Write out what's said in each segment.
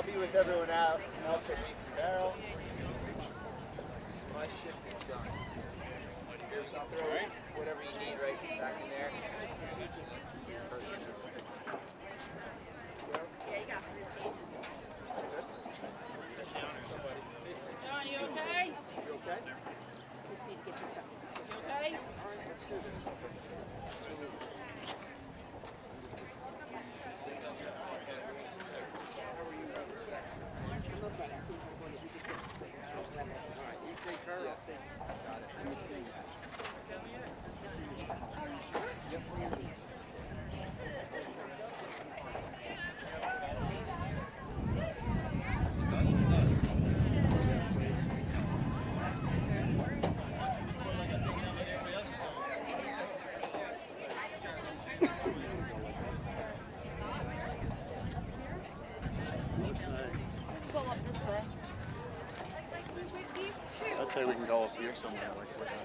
be with everyone else at the barrel. My shift is done. Here's not throw whatever you need right back in there. Yeah, you got 3 pages. John, you okay? You okay? Just need to get your stuff. You okay? All right, let's do this. Absolutely. I'm okay. I think I'm going to just get All right, you take her. Got it. go up this way. I'd say we can go up here somewhere like that.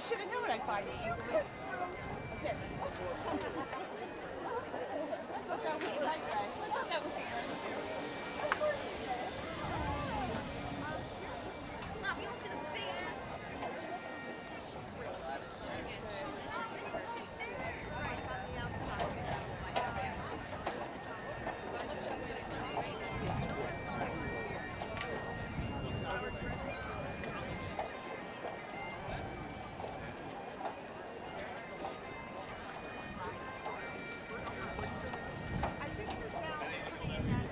should have known I'd find it easily. Okay. I thought that was the right way. I thought that was the right way. Mom, you don't see the big ass? I think you're now putting in that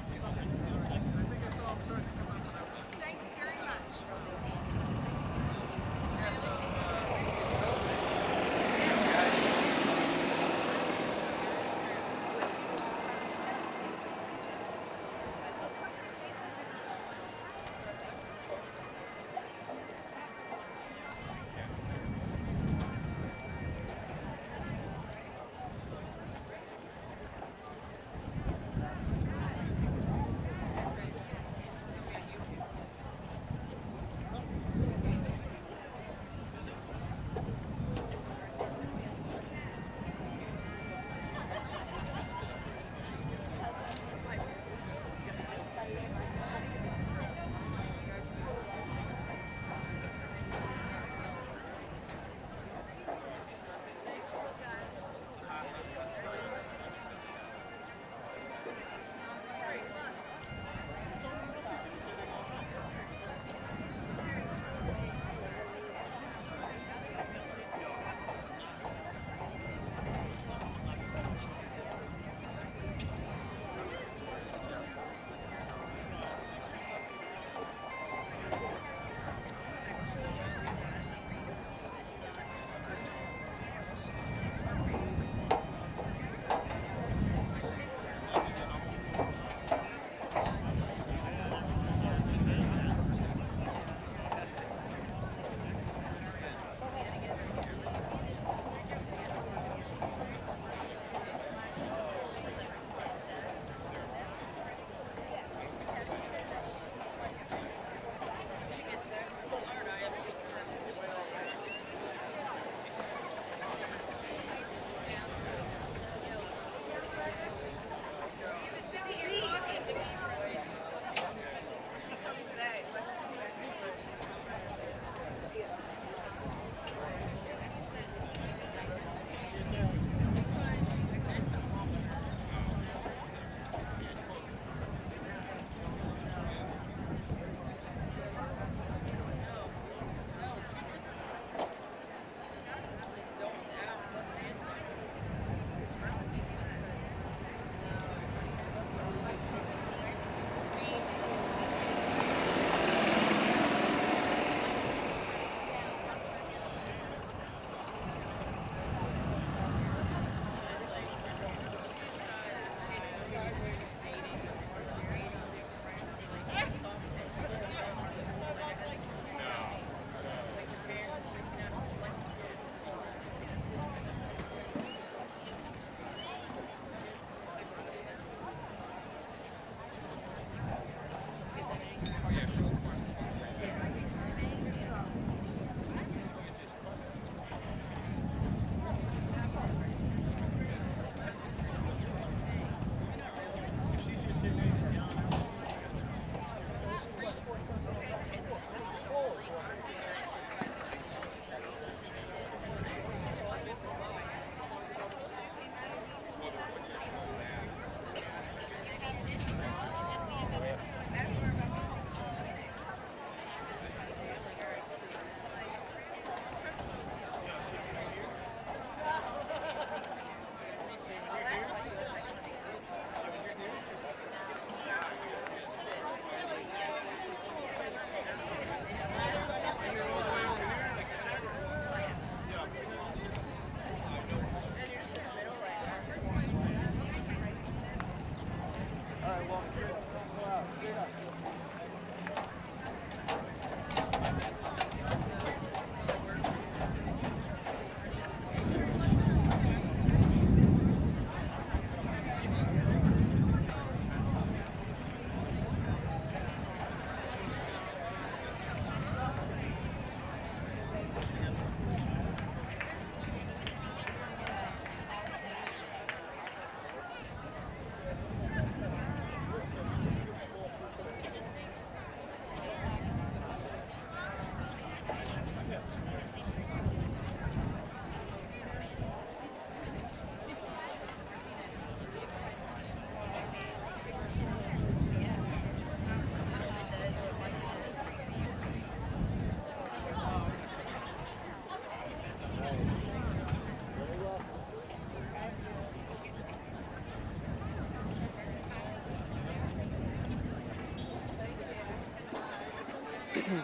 These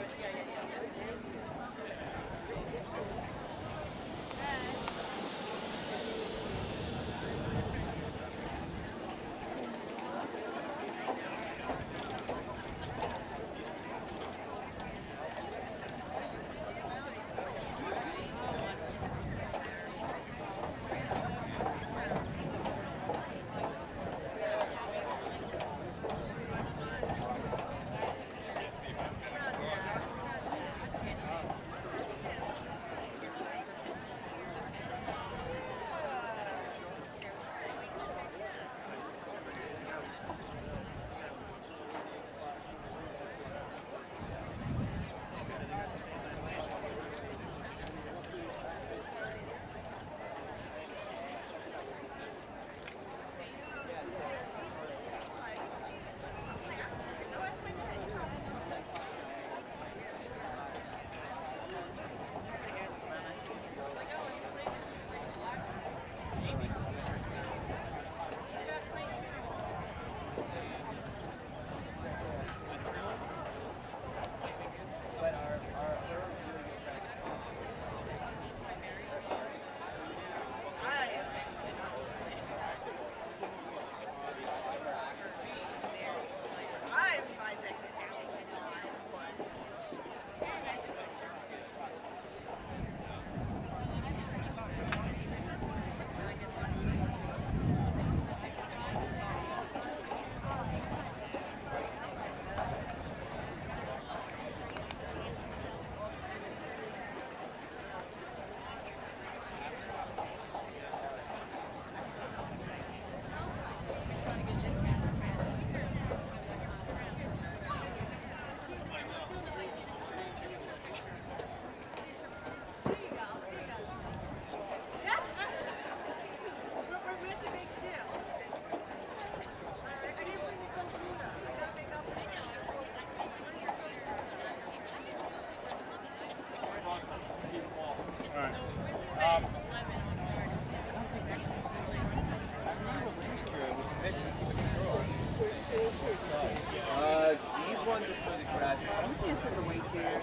ones are for the graduates. I'm going to set the weight here.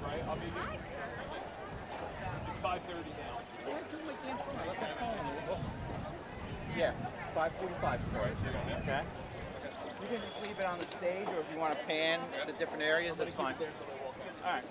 Right? I mean, it's 5:30 now. Yeah, 5:45 for it. Okay. You can just leave it on the stage, or if you want to pan to different areas, that's fine. All right.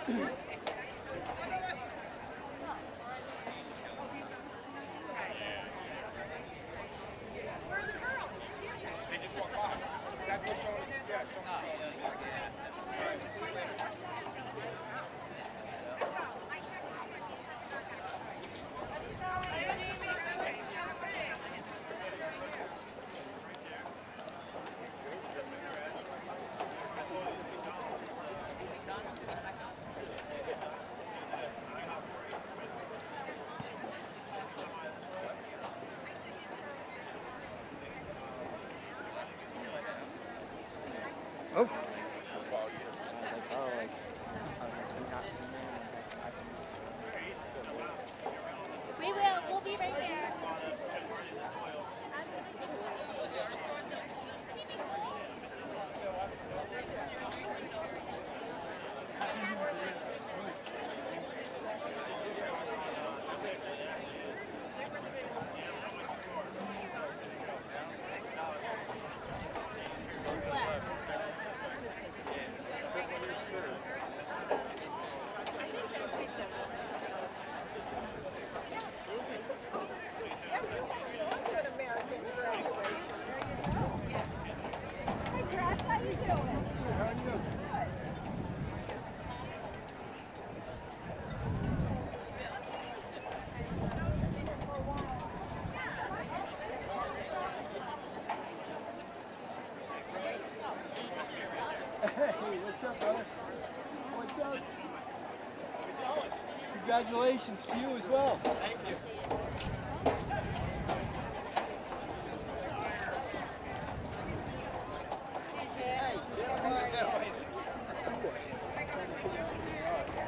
They just walk by. That's what showing. Yeah, Oh. We will. We'll be right there. Hey, what's up, brother? What's up? Congratulations to you as well. Thank you.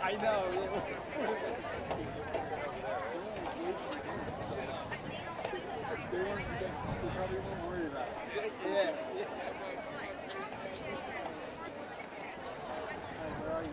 I know. You probably won't worry about it. Yeah. Where are you?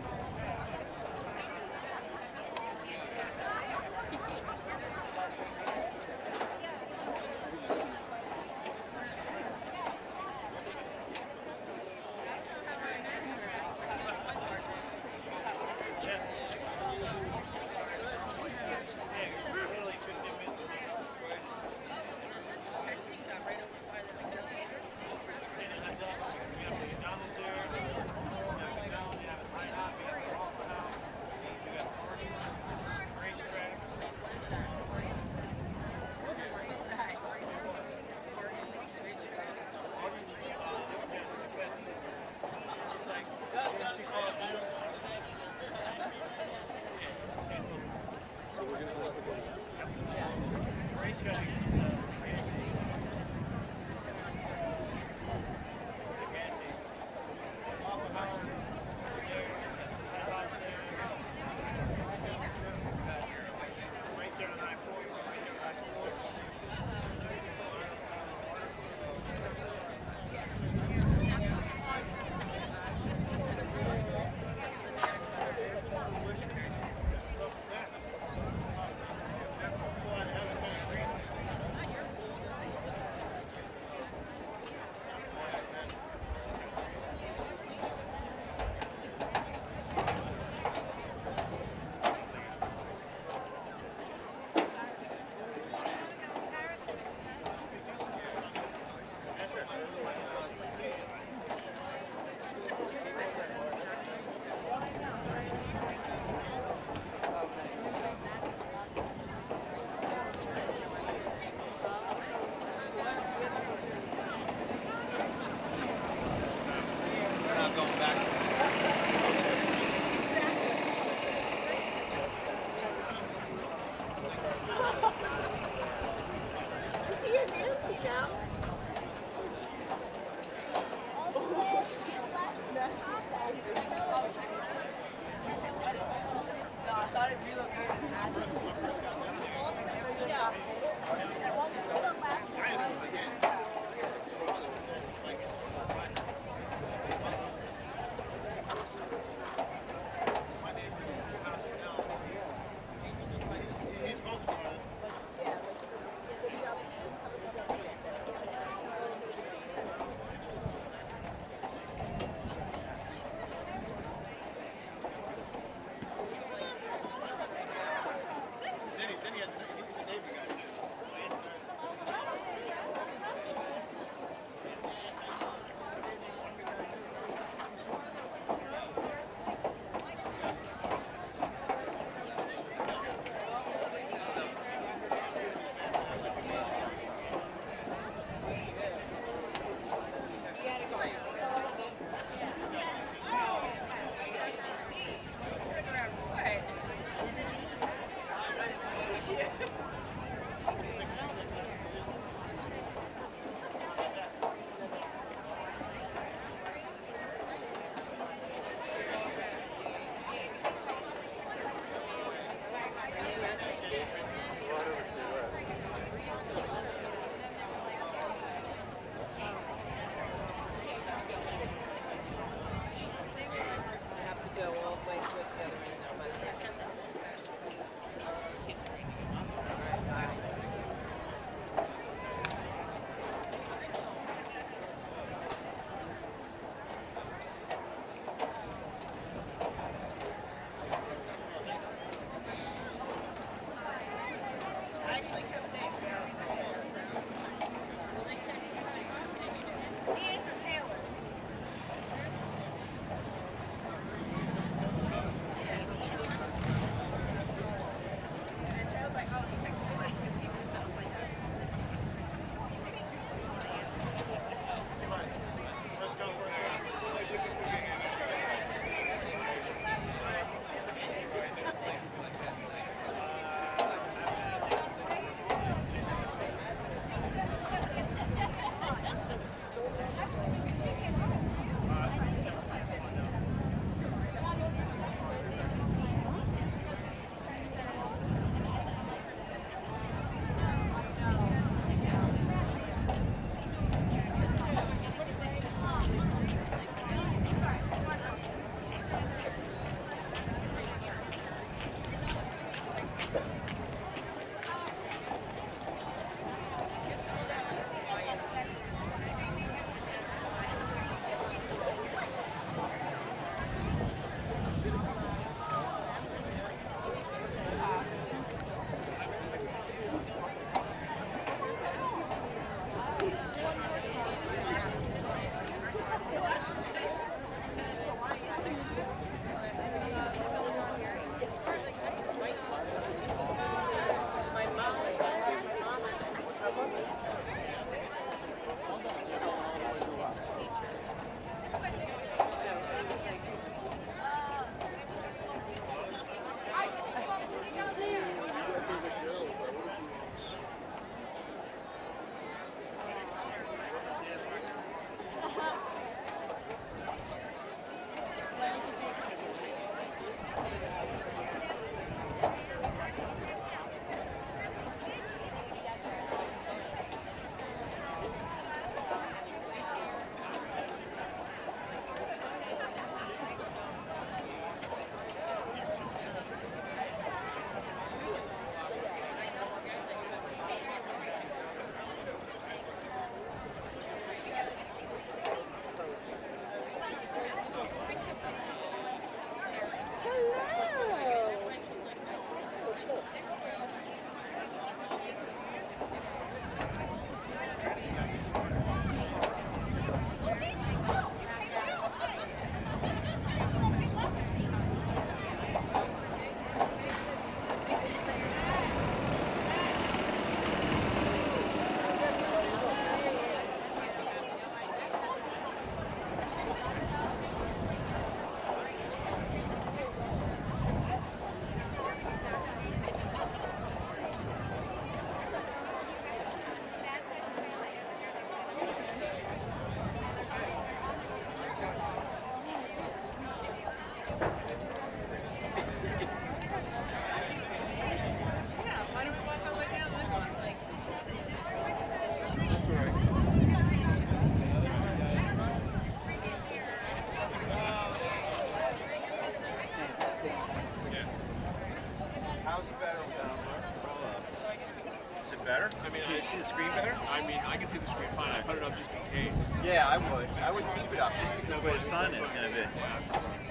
mean, Can you see the screen better? I mean, I can see the screen fine. I put it up just in case. Yeah, I would. I would keep it up just because That's of where where the sun is going to be.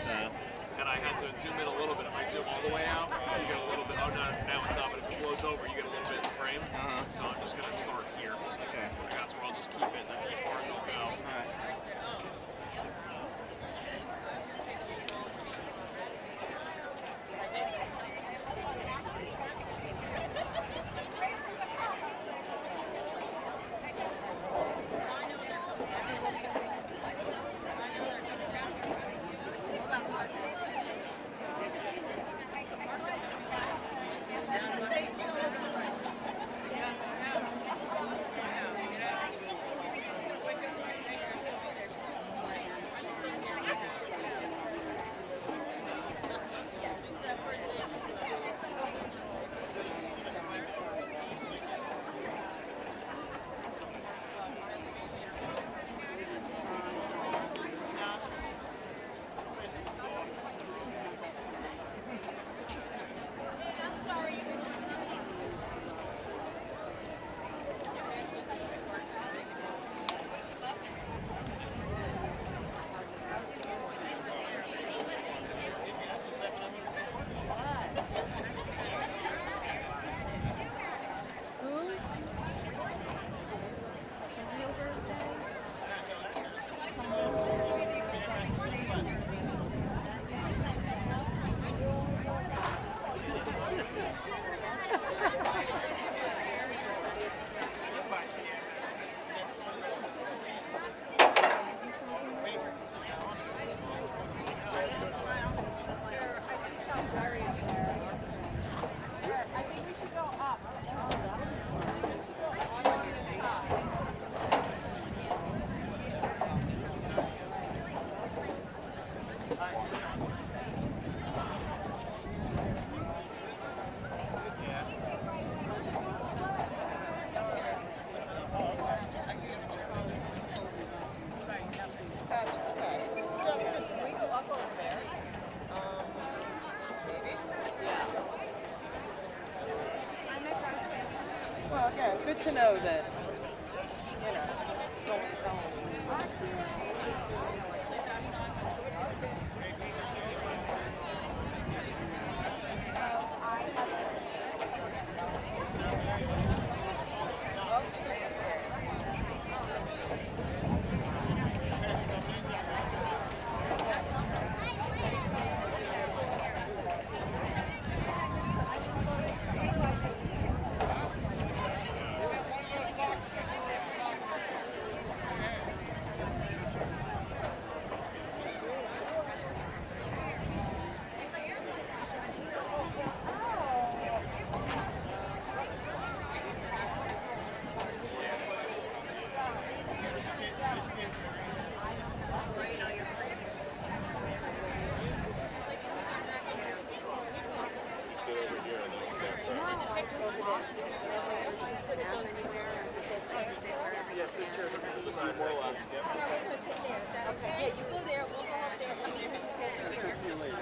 So, And I had to zoom in a little bit. If I zoom all the way out, you get a little bit. Oh, no, now it's not. But if it blows over, you get a little bit in the frame. So I'm just going to start here. okay. That's where I'll just keep it. That's as far as it'll go. All right. Well, yeah, good to know that, you know, don't.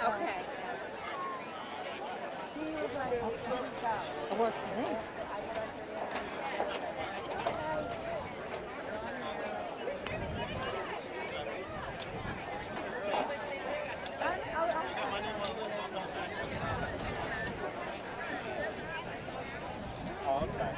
Okay. It works for me. Oh, okay.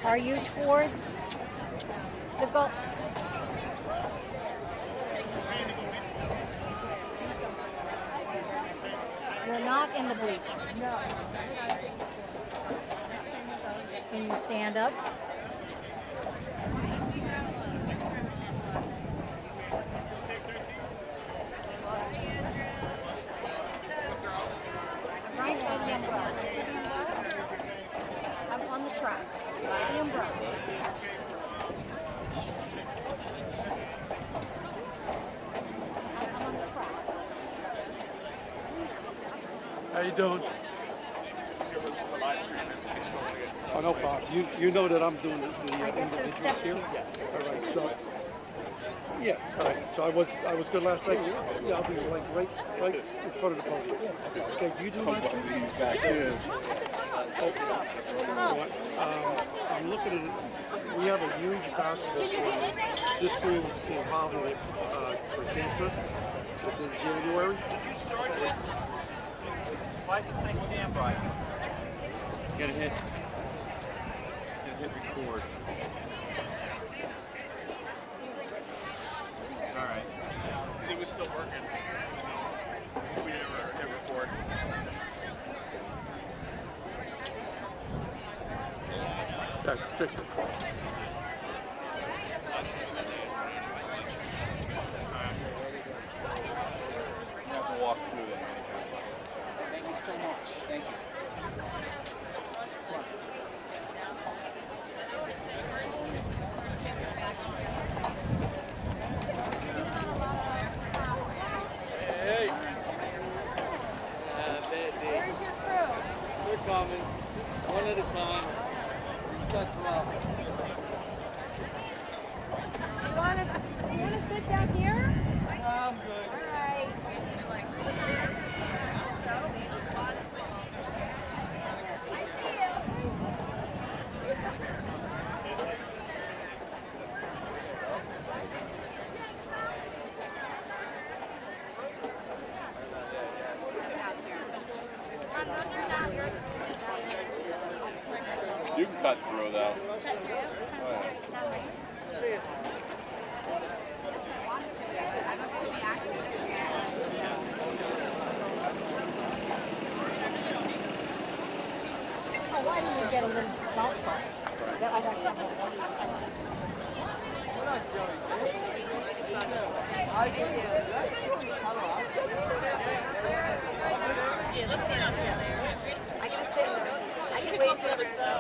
Are you towards the goal? You're not in the bleachers. No. Can you stand up? Right by the umbrella. How you doing? The live stream, I just don't want to get. Oh, no problem. You know that I'm doing the guess there's individuals steps. here? Yes. All right, so, yeah, all right. So I was good last night? Yeah, I'll be like right in front of the podium. Okay, do you do live stream? These back here. I'm looking at it. We have a huge basketball tournament. This school's involved in it for cancer. It's in January. Did you start this? Why does it say standby? Gotta hit record. All right. It was still working. We never hit record. Yeah, fix it. You have to walk through that. Thank you so much. Thank you. Hey. Where's your crew? They're coming. One at a time. Shut them up. Do you want to sit down here? I'm good. All right. You can cut through though. Oh, why didn't you get a little golf cart? I can wait for the show.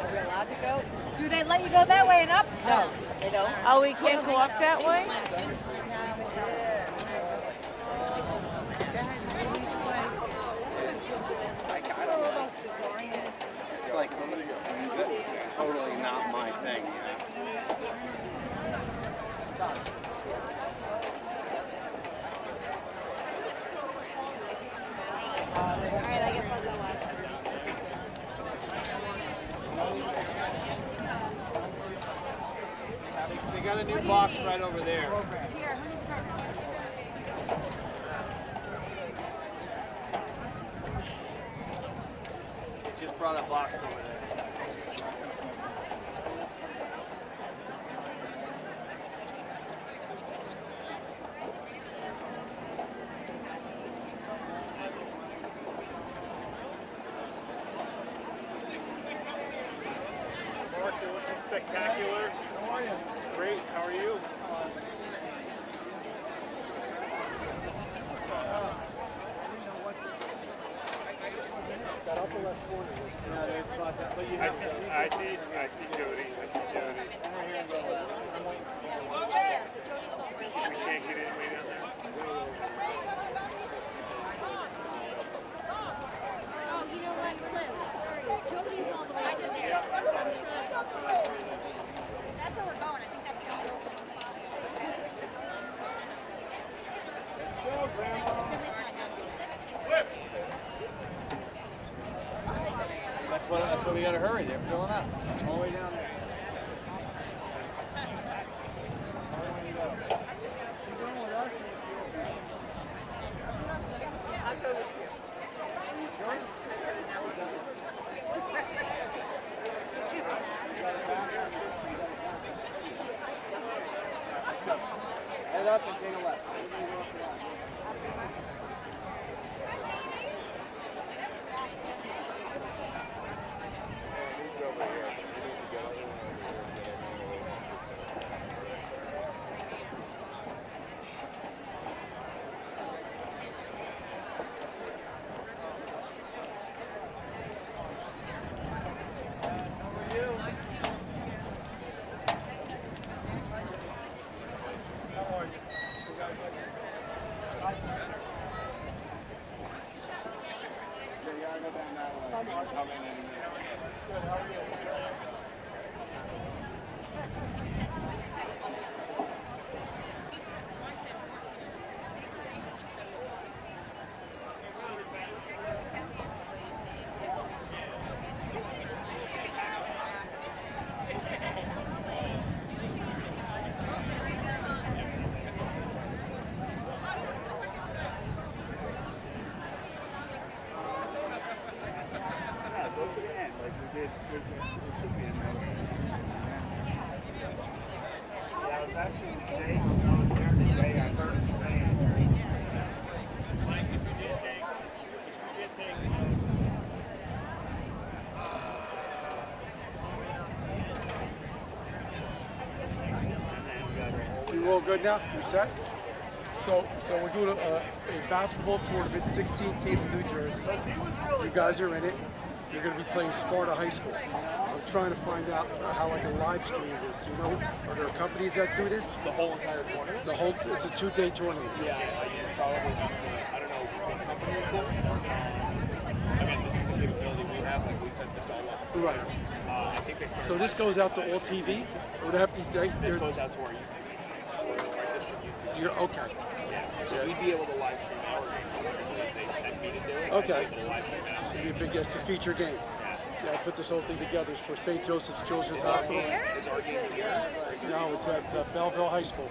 Are we allowed to go? Do they let you go that way and up? No, they don't. Oh, we can't go up that way? It's like totally not my thing, you know. All right, I guess I'll go up. They got a new box right over there. Here. Just brought a box over there. Mark, you're looking spectacular. How are you? Great. How are you? That upper left corner. Yeah, there's spots. But you I have see Jody. I see Jody. We can't get in way down there. Oh, you know what, Slim? Jody's on the way. I just Yeah. That's where we're going. I think that's the only open That's what we gotta hurry. They're filling up. All the way down there. I'll go with you. Head up and take a left. You all good now? You set? So we're doing a basketball tournament, 16 teams in New Jersey. You guys are in it. You're going to be playing Sparta High School. I'm trying to find out how I can live stream this. Do you know, are there companies that do this? The whole entire tournament? It's a 2-day tournament. Yeah, probably. I don't know what companies do. Again, this is the capability we have. Like we set this all up. Right. I think they started. So this goes out to all TVs? Or would it have to be? This goes out to our YouTube. Or our district YouTube. You're okay. Yeah. So we'd be able to live stream our games. They send me to do it. Okay. I'd be able to live stream It's going to be a big, it's a feature game. Yeah, I put this whole thing together. It's for St. Joseph's Children's Hospital. Is our game here? No, it's at Belleville High School.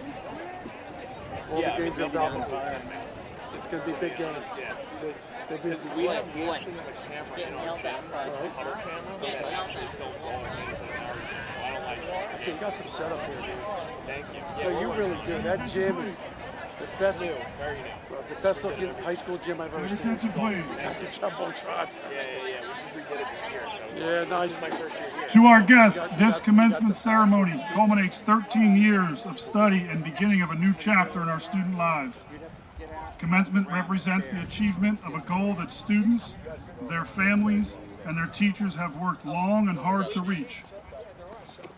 All the games are Belleville. It's going to be big games. Yeah. Because we actually have a camera in our gym, a Hutter camera, that actually films all our games in our gym, so I don't like showing you got some setup here, dude. Thank you. Yeah, you really do. That gym is the best, Very new. the best looking high school gym I've ever seen. Attention, please. Got the jumbotrons. Yeah. We just redid it this year, so Yeah, nice. this is my first year here. To our guests, this commencement ceremony culminates 13 years of study and beginning of a new chapter in our student lives. Commencement represents the achievement of a goal that students, their families, and their teachers have worked long and hard to reach.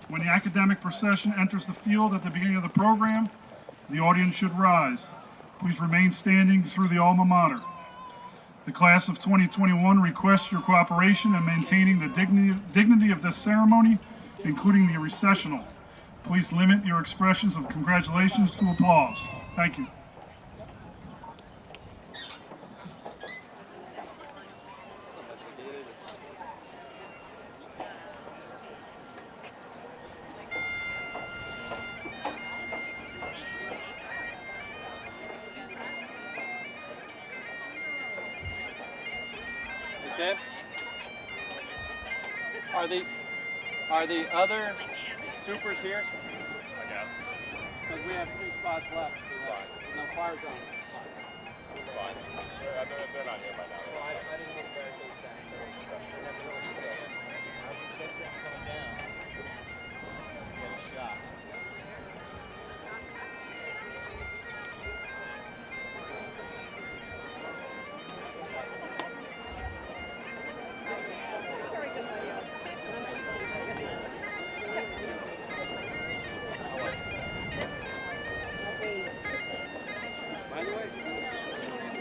When the academic procession enters the field at the beginning of the program, the audience should rise. Please remain standing through the alma mater. The class of 2021 requests your cooperation in maintaining the dignity of this ceremony, including the recessional. Please limit your expressions of congratulations to applause. Thank you. Okay. Are the other supers here? I guess. Because we have 2 spots left. No fire zone. Fine. They're not here by now.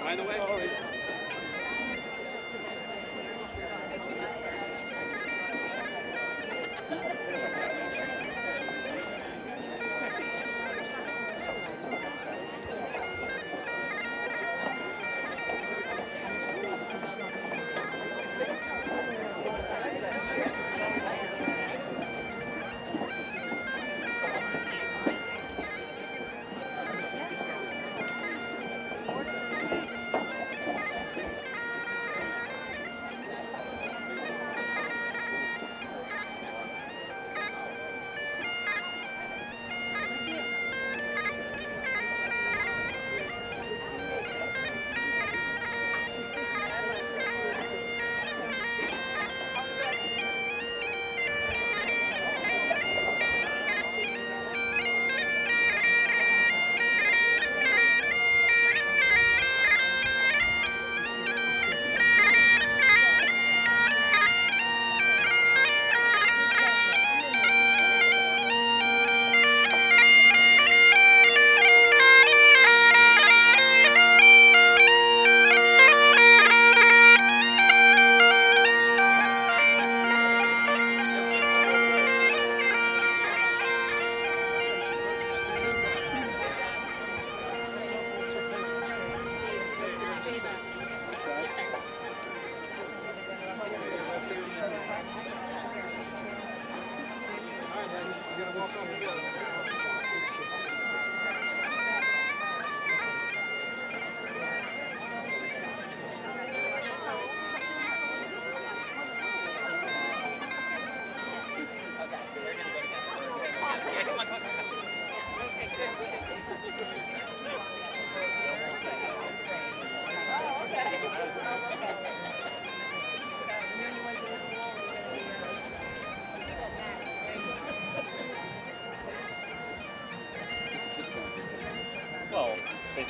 By the way.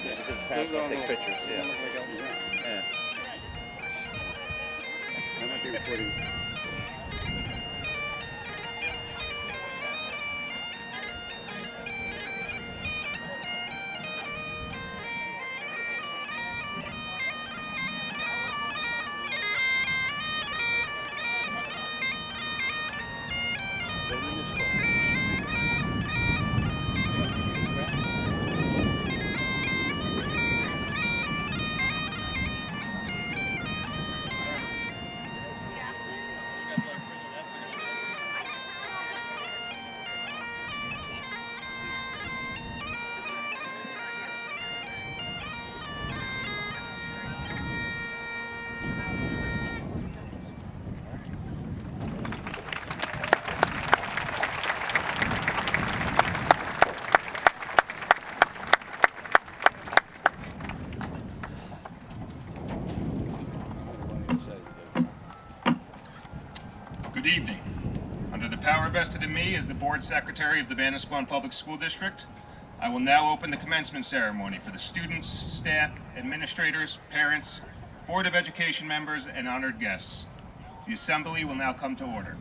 It's just pass. I'll take pictures. Yeah. Yeah. I might be recording. Good evening. Under the power vested in me as the Board Secretary of the Manasquan Public School District, I will now open the commencement ceremony for the students, staff, administrators, parents, Board of Education members, and honored guests. The assembly will now come to order.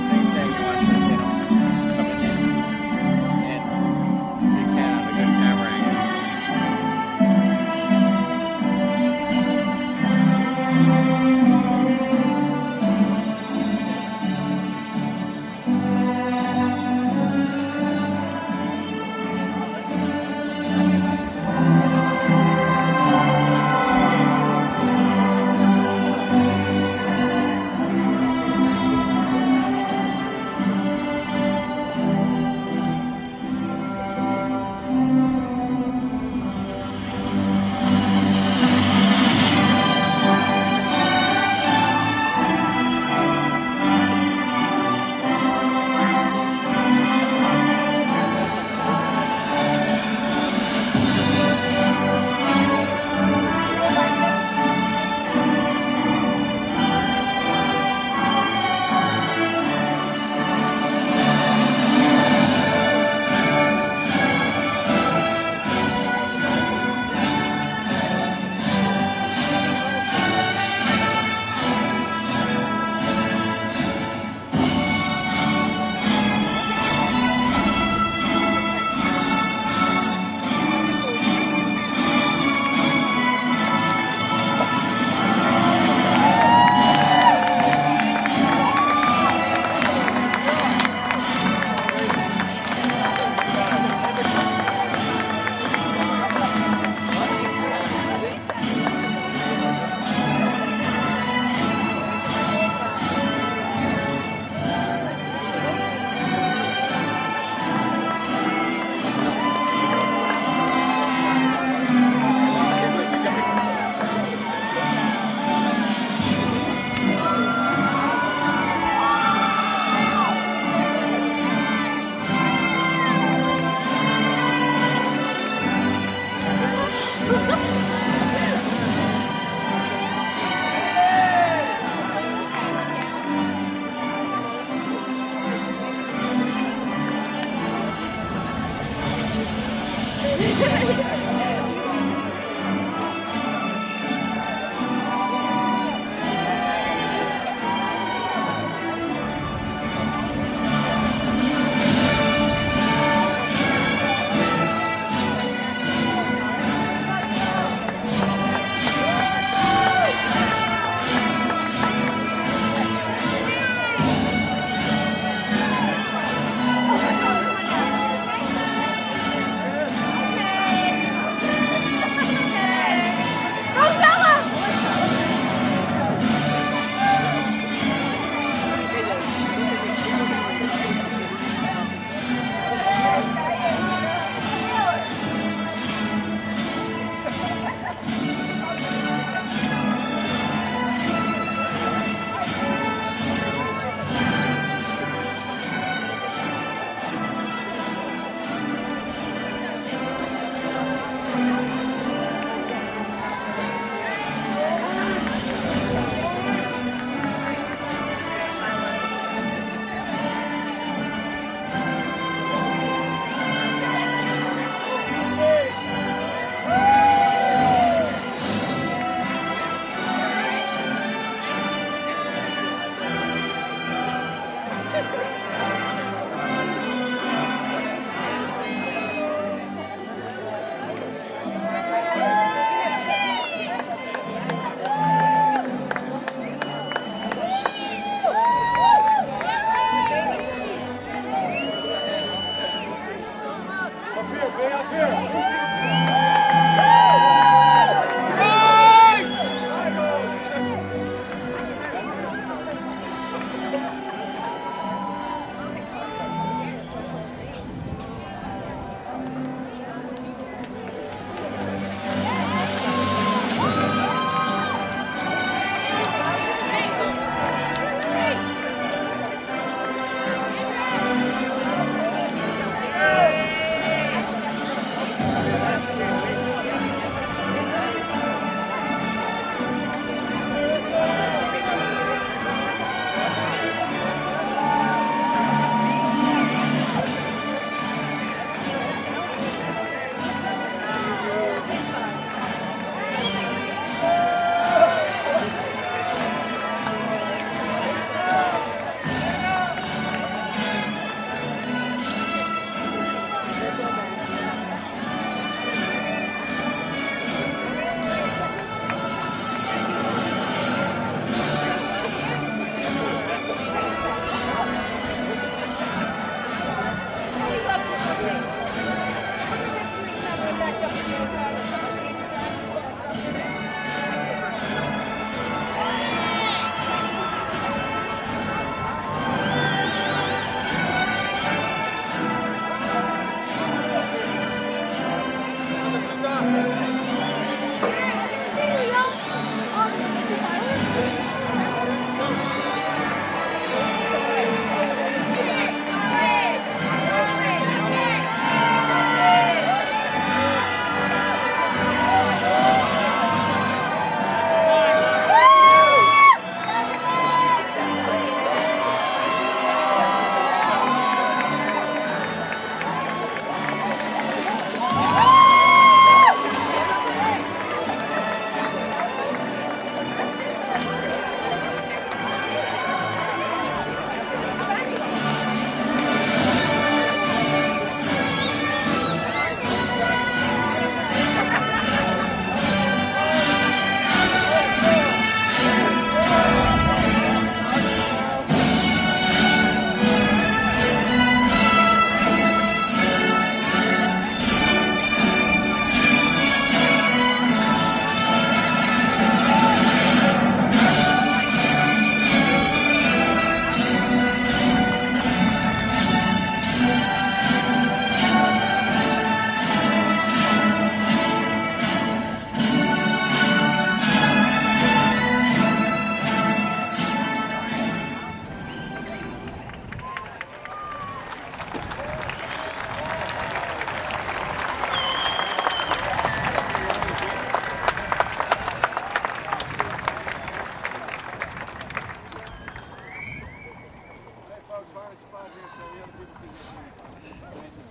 Same thing. You want to put it on.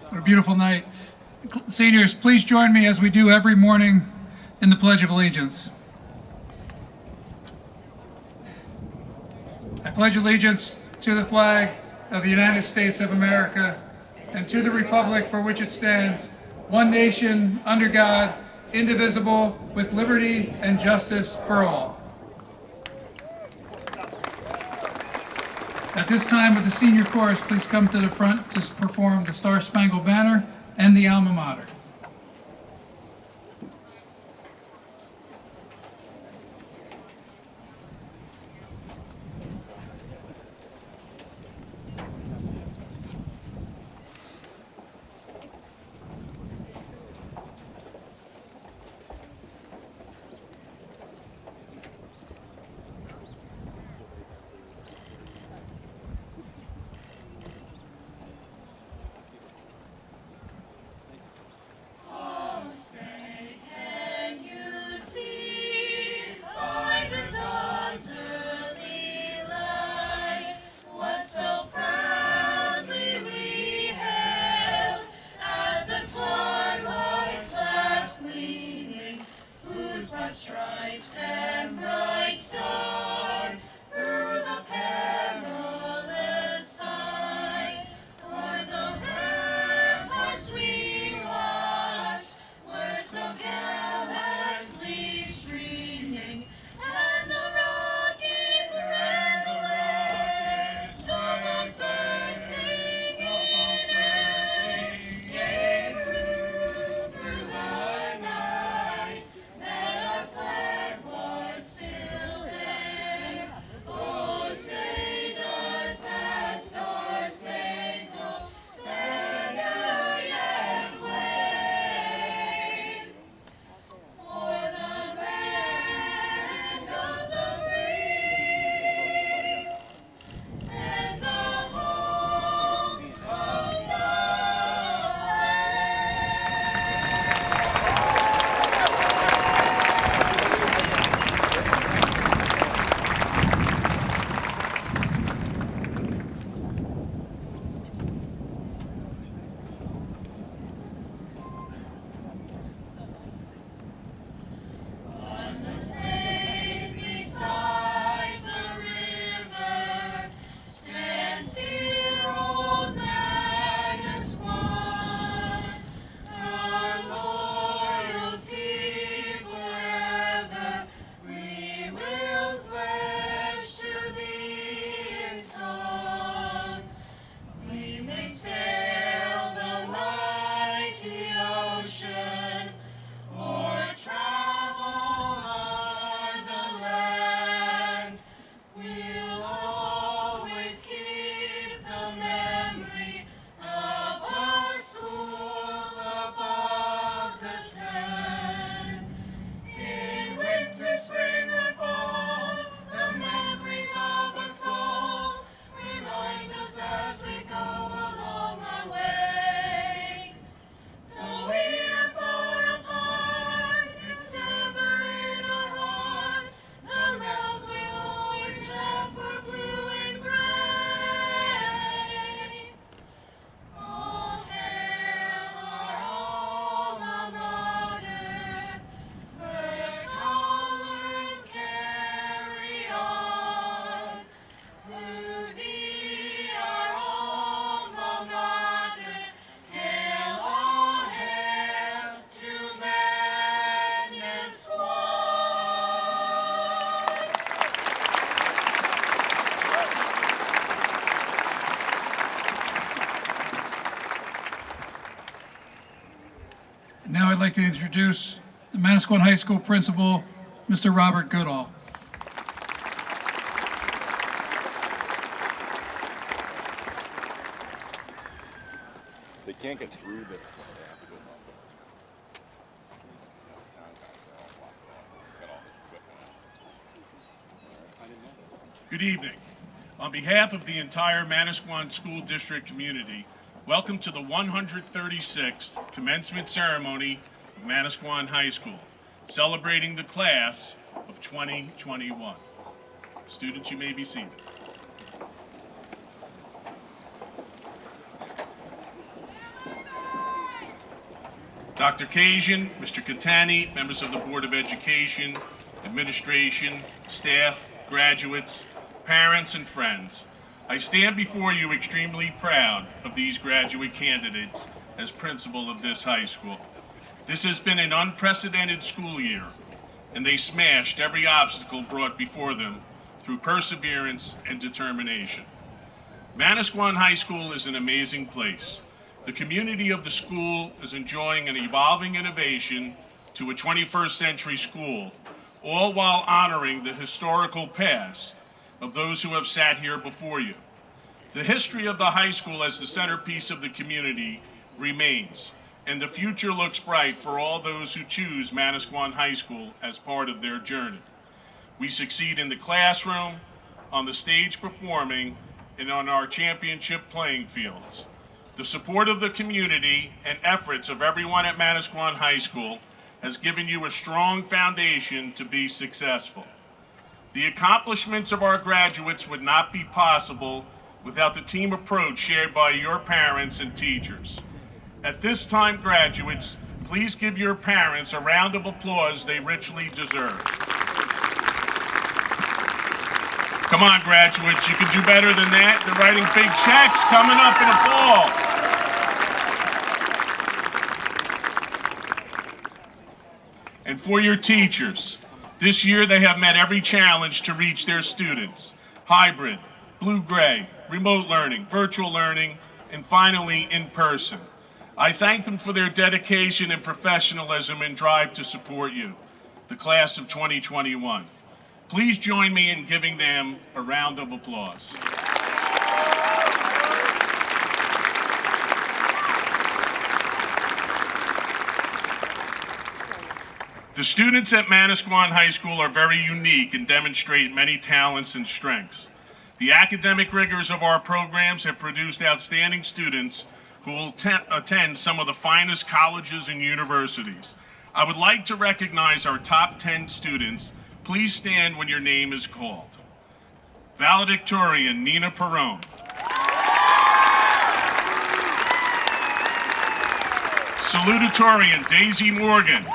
What a beautiful night. Seniors, please join me as we do every morning in the Pledge of Allegiance. I pledge allegiance to the flag of the United States of America and to the republic for which it stands, one nation, under God, indivisible, with liberty and justice for all. At this time, would the senior chorus please come to the front to perform the Star Spangled Banner and the Alma Mater. Stripes and bright stars through the perilous fight, for the ramparts we watched were so gallantly streaming, and the rockets ran the way, the bombs bursting in air, gave proof through the night that our flag was still there. Oh, say does that star-spangled banner yet wave for the land of the free and the home of the On the plain beside the river stands dear old Manasquan, our loyalty forever we will pledge to thee in song. We may sail the mighty ocean or travel o'er the land, we'll always keep the memory of our school above the sand. In winter, spring, or fall, the memories of us all remind us as we go along our way. Though we are far apart, it's ever in our heart, the love we always have for blue and gray. All hail our alma mater, her colors carry on. To thee, our alma mater, hail, all hail to Manasquan. Now I'd like to introduce the Manasquan High School principal, Mr. Robert Goodall. They can't get through this. Good evening. On behalf of the entire Manasquan School District community, welcome to the 136th commencement ceremony of Manasquan High School, celebrating the class of 2021. Students, you may be seated. Dr. Cajun, Mr. Catani, members of the Board of Education, administration, staff, graduates, parents, and friends, I stand before you extremely proud of these graduate candidates as principal of this high school. This has been an unprecedented school year, and they smashed every obstacle brought before them through perseverance and determination. Manasquan High School is an amazing place. The community of the school is enjoying an evolving innovation to a 21st century school, all while honoring the historical past of those who have sat here before you. The history of the high school as the centerpiece of the community remains, and the future looks bright for all those who choose Manasquan High School as part of their journey. We succeed in the classroom, on the stage performing, and on our championship playing fields. The support of the community and efforts of everyone at Manasquan High School has given you a strong foundation to be successful. The accomplishments of our graduates would not be possible without the team approach shared by your parents and teachers. At this time, graduates, please give your parents a round of applause they richly deserve. Come on, graduates, you can do better than that. They're writing big checks coming up in the fall. And for your teachers, this year they have met every challenge to reach their students. Hybrid, blue-gray, remote learning, virtual learning, and finally in person. I thank them for their dedication and professionalism and drive to support you, the class of 2021. Please join me in giving them a round of applause. The students at Manasquan High School are very unique and demonstrate many talents and strengths. The academic rigors of our programs have produced outstanding students who will attend some of the finest colleges and universities. I would like to recognize our top 10 students. Please stand when your name is called. Valedictorian Nina Perrone. Salutatorian Daisy Morgan.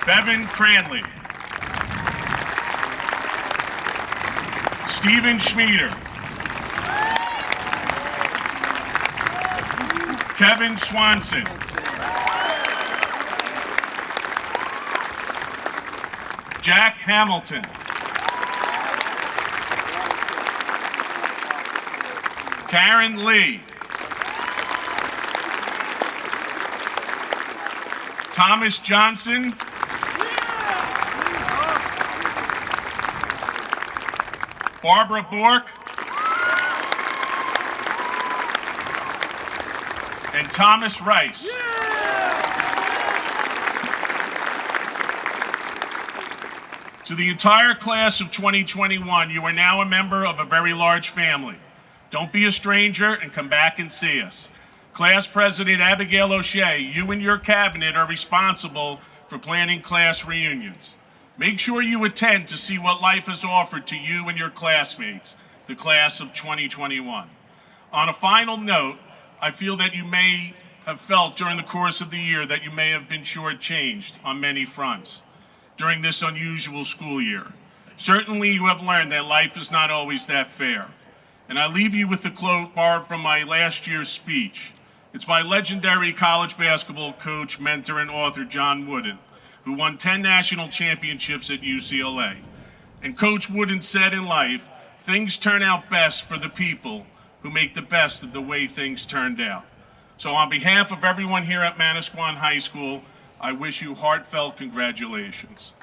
Bevan Cranley. Stephen Schmieder. Kevin Swanson. Jack Hamilton. Karen Lee. Thomas Johnson. Barbara Bork. And Thomas Rice. To the entire class of 2021, you are now a member of a very large family. Don't be a stranger and come back and see us. Class President Abigail O'Shea, you and your cabinet are responsible for planning class reunions. Make sure you attend to see what life has offered to you and your classmates, the class of 2021. On a final note, I feel that you may have felt during the course of the year that you may have been shortchanged on many fronts during this unusual school year. Certainly you have learned that life is not always that fair. And I leave you with the quote borrowed from my last year's speech. It's by legendary college basketball coach, mentor, and author John Wooden, who won 10 national championships at UCLA. And Coach Wooden said in life, things turn out best for the people who make the best of the way things turned out. So on behalf of everyone here at Manasquan High School, I wish you heartfelt congratulations.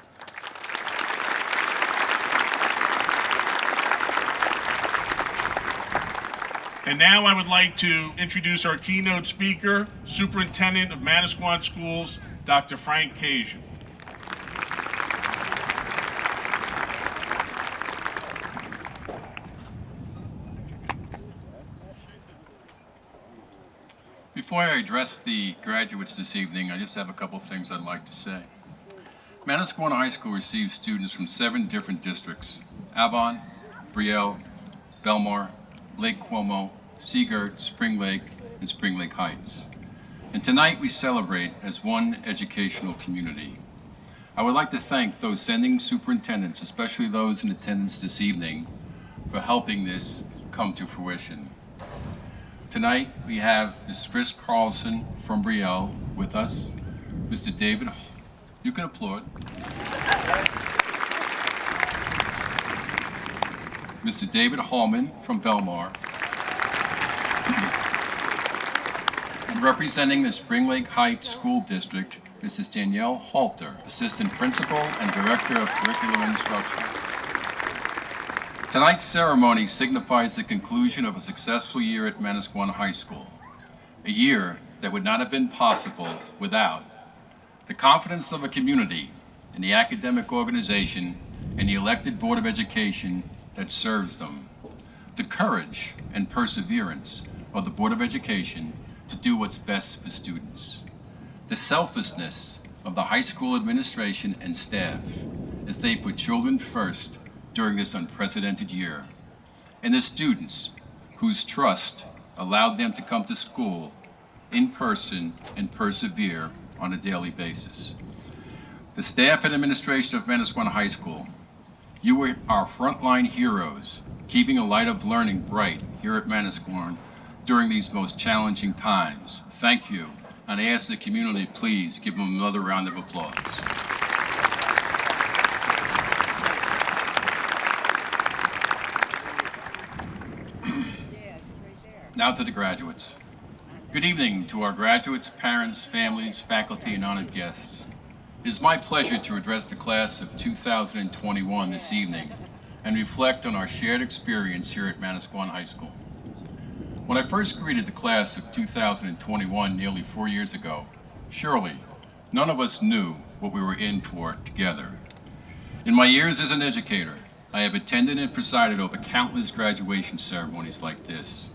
And now I would like to introduce our keynote speaker, Superintendent of Manasquan Schools, Dr. Frank Cajun. Before I address the graduates this evening, I just have a couple things I'd like to say. Manasquan High School receives students from 7 different districts: Avon, Brielle, Belmar, Lake Como, Seagirt, Spring Lake, in Spring Lake Heights. And tonight we celebrate as one educational community. I would like to thank those sending superintendents, especially those in attendance this evening, for helping this come to fruition. Tonight we have Ms. Chris Carlson from Brielle with us, Mr. David, you can applaud, Mr. David Hallman from Belmar, and representing the Spring Lake Heights School District, Mrs. Danielle Halter, Assistant Principal and Director of Curriculum Instruction. Tonight's ceremony signifies the conclusion of a successful year at Manasquan High School, a year that would not have been possible without the confidence of a community in the academic organization and the elected Board of Education that serves them, the courage and perseverance of the Board of Education to do what's best for students, the selflessness of the high school administration and staff as they put children first during this unprecedented year, and the students whose trust allowed them to come to school in person and persevere on a daily basis. The staff and administration of Manasquan High School, you were our frontline heroes, keeping a light of learning bright here at Manasquan during these most challenging times. Thank you, and I ask the community, please give them another round of applause. Now to the graduates. Good evening to our graduates, parents, families, faculty, and honored guests. It is my pleasure to address the class of 2021 this evening and reflect on our shared experience here at Manasquan High School. When I first greeted the class of 2021 nearly 4 years ago, surely none of us knew what we were in for together. In my years as an educator, I have attended and presided over countless graduation ceremonies like this.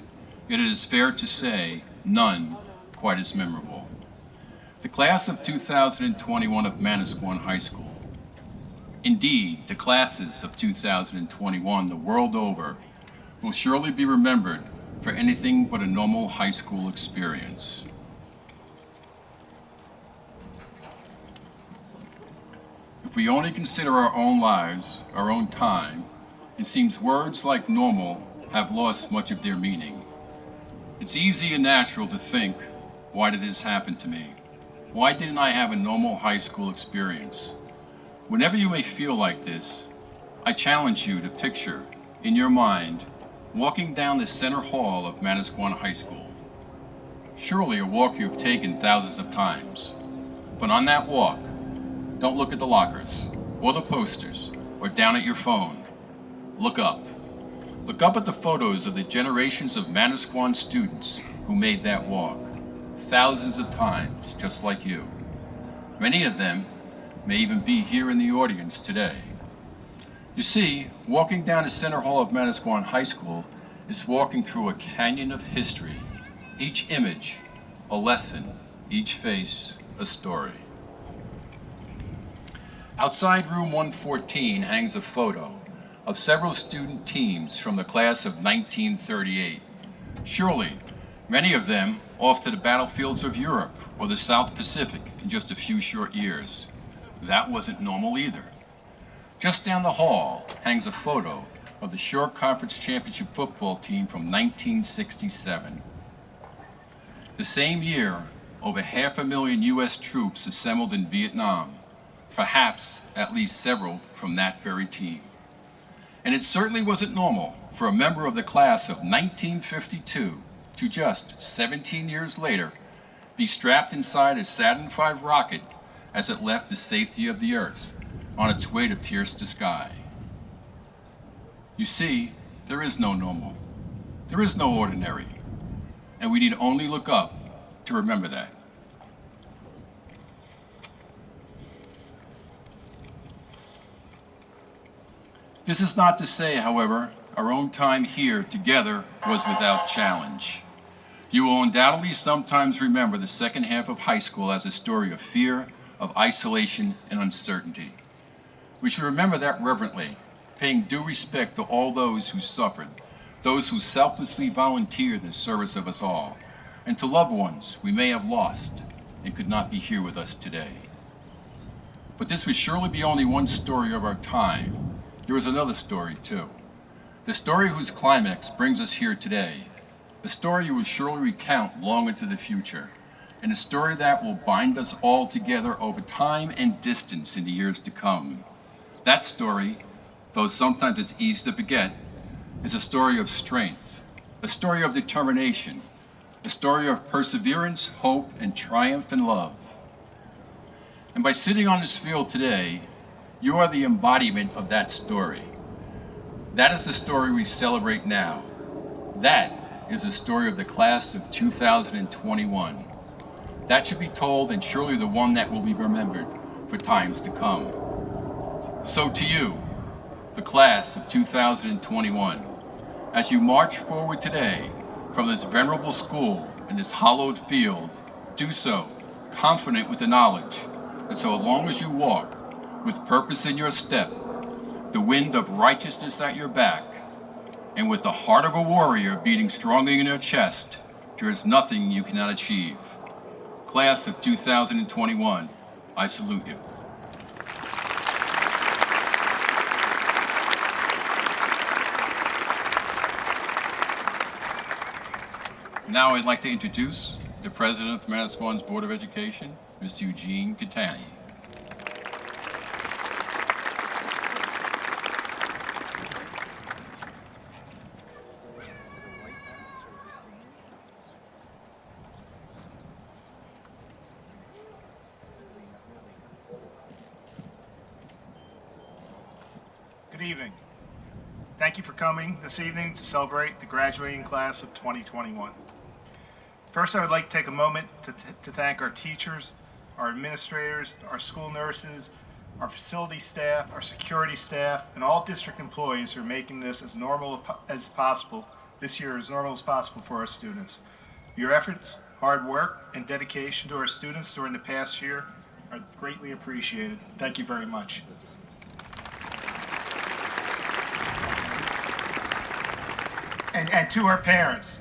Yet it is fair to say, none quite as memorable. The class of 2021 of Manasquan High School. Indeed, the classes of 2021 the world over will surely be remembered for anything but a normal high school experience. If we only consider our own lives, our own time, it seems words like normal have lost much of their meaning. It's easy and natural to think, why did this happen to me? Why didn't I have a normal high school experience? Whenever you may feel like this, I challenge you to picture, in your mind, walking down the center hall of Manasquan High School. Surely a walk you've taken thousands of times. But on that walk, don't look at the lockers, or the posters, or down at your phone. Look up. Look up at the photos of the generations of Manasquan students who made that walk, thousands of times, just like you. Many of them may even be here in the audience today. You see, walking down the center hall of Manasquan High School is walking through a canyon of history. Each image, a lesson, each face, a story. Outside room 114 hangs a photo of several student teams from the class of 1938. Surely, many of them off to the battlefields of Europe or the South Pacific in just a few short years. That wasn't normal either. Just down the hall hangs a photo of the Shore Conference Championship football team from 1967. The same year, over 500,000 U.S. troops assembled in Vietnam, perhaps at least several from that very team. And it certainly wasn't normal for a member of the class of 1952 to just 17 years later be strapped inside a Saturn V rocket as it left the safety of the Earth on its way to pierce the sky. You see, there is no normal. There is no ordinary. And we need only look up to remember that. This is not to say, however, our own time here together was without challenge. You will undoubtedly sometimes remember the second half of high school as a story of fear, of isolation, and uncertainty. We should remember that reverently, paying due respect to all those who suffered, those who selflessly volunteered in the service of us all, and to loved ones we may have lost and could not be here with us today. But this would surely be only one story of our time. There is another story too. The story whose climax brings us here today. A story you will surely recount long into the future. And a story that will bind us all together over time and distance in the years to come. That story, though sometimes it's easy to forget, is a story of strength, a story of determination, a story of perseverance, hope, and triumph and love. And by sitting on this field today, you are the embodiment of that story. That is the story we celebrate now. That is the story of the class of 2021. That should be told, and surely the one that will be remembered for times to come. So to you, the class of 2021, as you march forward today from this venerable school in this hallowed field, do so confident with the knowledge that so long as you walk with purpose in your step, the wind of righteousness at your back, and with the heart of a warrior beating strongly in your chest, there is nothing you cannot achieve. Class of 2021, I salute you. Now I'd like to introduce the President of Manasquan's Board of Education, Mr. Eugene Catani. Good evening. Thank you for coming this evening to celebrate the graduating class of 2021. First, I would like to take a moment to thank our teachers, our administrators, our school nurses, our facility staff, our security staff, and all district employees who are making this as normal as possible, this year as normal as possible for our students. Your efforts, hard work, and dedication to our students during the past year are greatly appreciated. Thank you very much. And to our parents,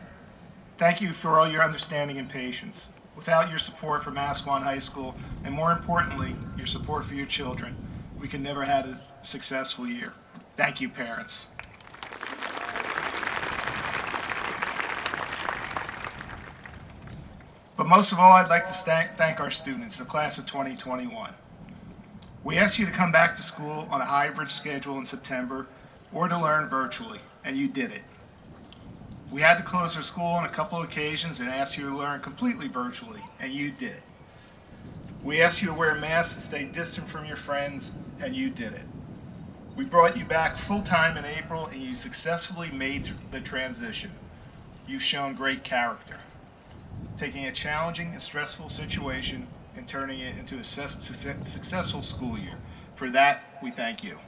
thank you for all your understanding and patience. Without your support for Manasquan High School, and more importantly, your support for your children, we could never have a successful year. Thank you, parents. But most of all, I'd like to thank our students, the class of 2021. We asked you to come back to school on a hybrid schedule in September or to learn virtually, and you did it. We had to close our school on a couple of occasions and asked you to learn completely virtually, and you did it. We asked you to wear masks and stay distant from your friends, and you did it. We brought you back full-time in April, and you successfully made the transition. You've shown great character, taking a challenging and stressful situation and turning it into a successful school year. For that, we thank you.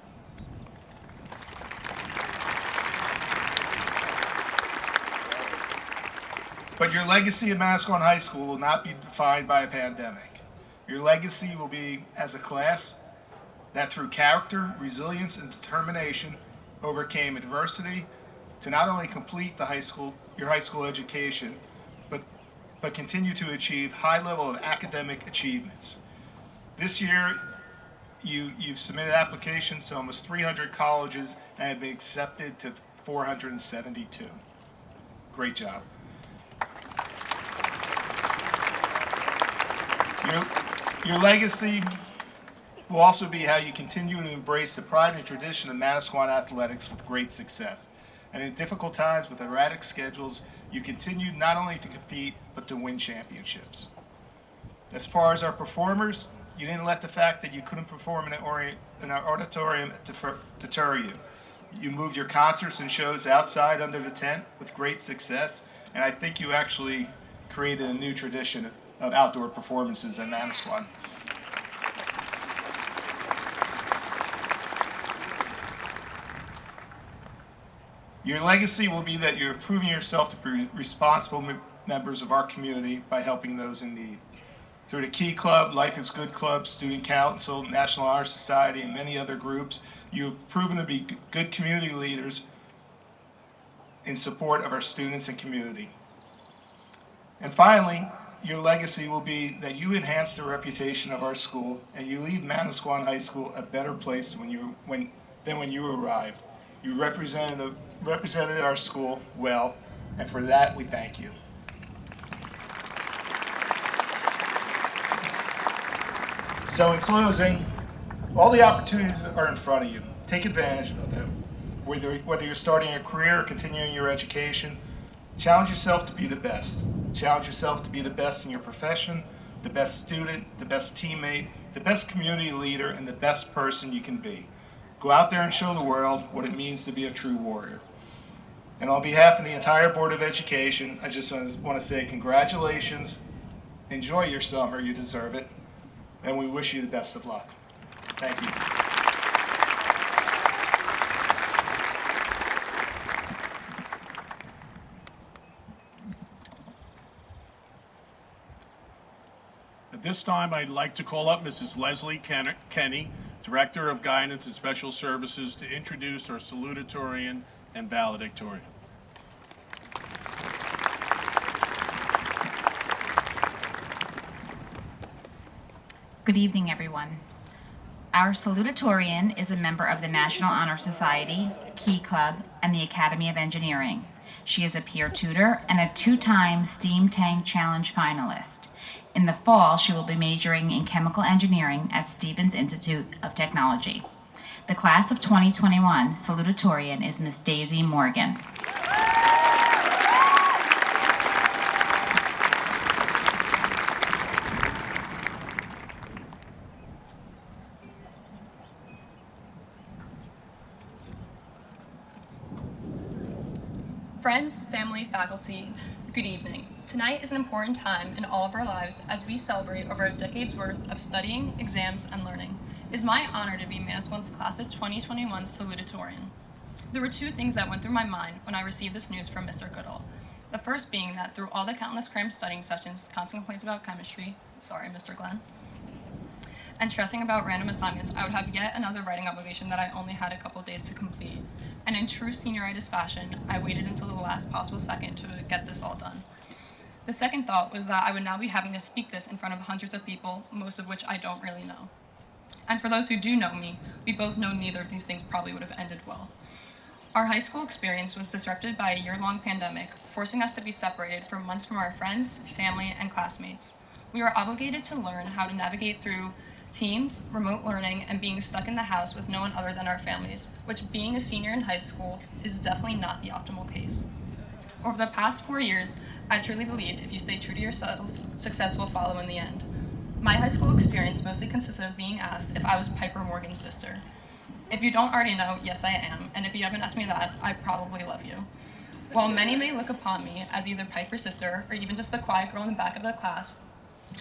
But your legacy at Manasquan High School will not be defined by a pandemic. Your legacy will be as a class that through character, resilience, and determination overcame adversity to not only complete your high school education, but continue to achieve high level of academic achievements. This year, you've submitted applications to almost 300 colleges and have been accepted to 472. Great job. Your legacy will also be how you continue to embrace the pride and tradition of Manasquan athletics with great success. And in difficult times with erratic schedules, you continued not only to compete, but to win championships. As far as our performers, you didn't let the fact that you couldn't perform in our auditorium deter you. You moved your concerts and shows outside under the tent with great success, and I think you actually created a new tradition of outdoor performances at Manasquan. Your legacy will be that you're proving yourself to be responsible members of our community by helping those in need. Through the Key Club, Life is Good Club, Student Council, National Honor Society, and many other groups, you've proven to be good community leaders in support of our students and community. And finally, your legacy will be that you enhance the reputation of our school and you leave Manasquan High School a better place than when you arrived. You represented our school well, and for that we thank you. So in closing, all the opportunities are in front of you. Take advantage of them. Whether you're starting a career or continuing your education, challenge yourself to be the best. Challenge yourself to be the best in your profession, the best student, the best teammate, the best community leader, and the best person you can be. Go out there and show the world what it means to be a true warrior. And on behalf of the entire Board of Education, I just want to say congratulations. Enjoy your summer, you deserve it. And we wish you the best of luck. Thank you. At this time, I'd like to call up Mrs. Leslie Kenny, Director of Guidance and Special Services, to introduce our salutatorian and valedictorian. Good evening, everyone. Our salutatorian is a member of the National Honor Society, Key Club, and the Academy of Engineering. She is a peer tutor and a two-time Steam Tank Challenge finalist. In the fall, she will be majoring in chemical engineering at Stevens Institute of Technology. The class of 2021 salutatorian is Miss Daisy Morgan. Friends, family, faculty, good evening. Tonight is an important time in all of our lives as we celebrate over a decade's worth of studying, exams, and learning. It is my honor to be Manasquan's class of 2021 salutatorian. There were two things that went through my mind when I received this news from Mr. Goodall. The first being that through all the countless cramped studying sessions, constant complaints about chemistry, sorry, Mr. Glenn, and stressing about random assignments, I would have yet another writing obligation that I only had a couple days to complete. And in true senioritis fashion, I waited until the last possible second to get this all done. The second thought was that I would now be having to speak this in front of hundreds of people, most of which I don't really know. And for those who do know me, we both know neither of these things probably would have ended well. Our high school experience was disrupted by a year-long pandemic, forcing us to be separated for months from our friends, family, and classmates. We were obligated to learn how to navigate through teams, remote learning, and being stuck in the house with no one other than our families, which being a senior in high school is definitely not the optimal case. Over the past 4 years, I truly believed if you stay true to yourself, success will follow in the end. My high school experience mostly consisted of being asked if I was Piper Morgan's sister. If you don't already know, yes I am, and if you haven't asked me that, I probably love you. While many may look upon me as either Piper's sister or even just the quiet girl in the back of the class,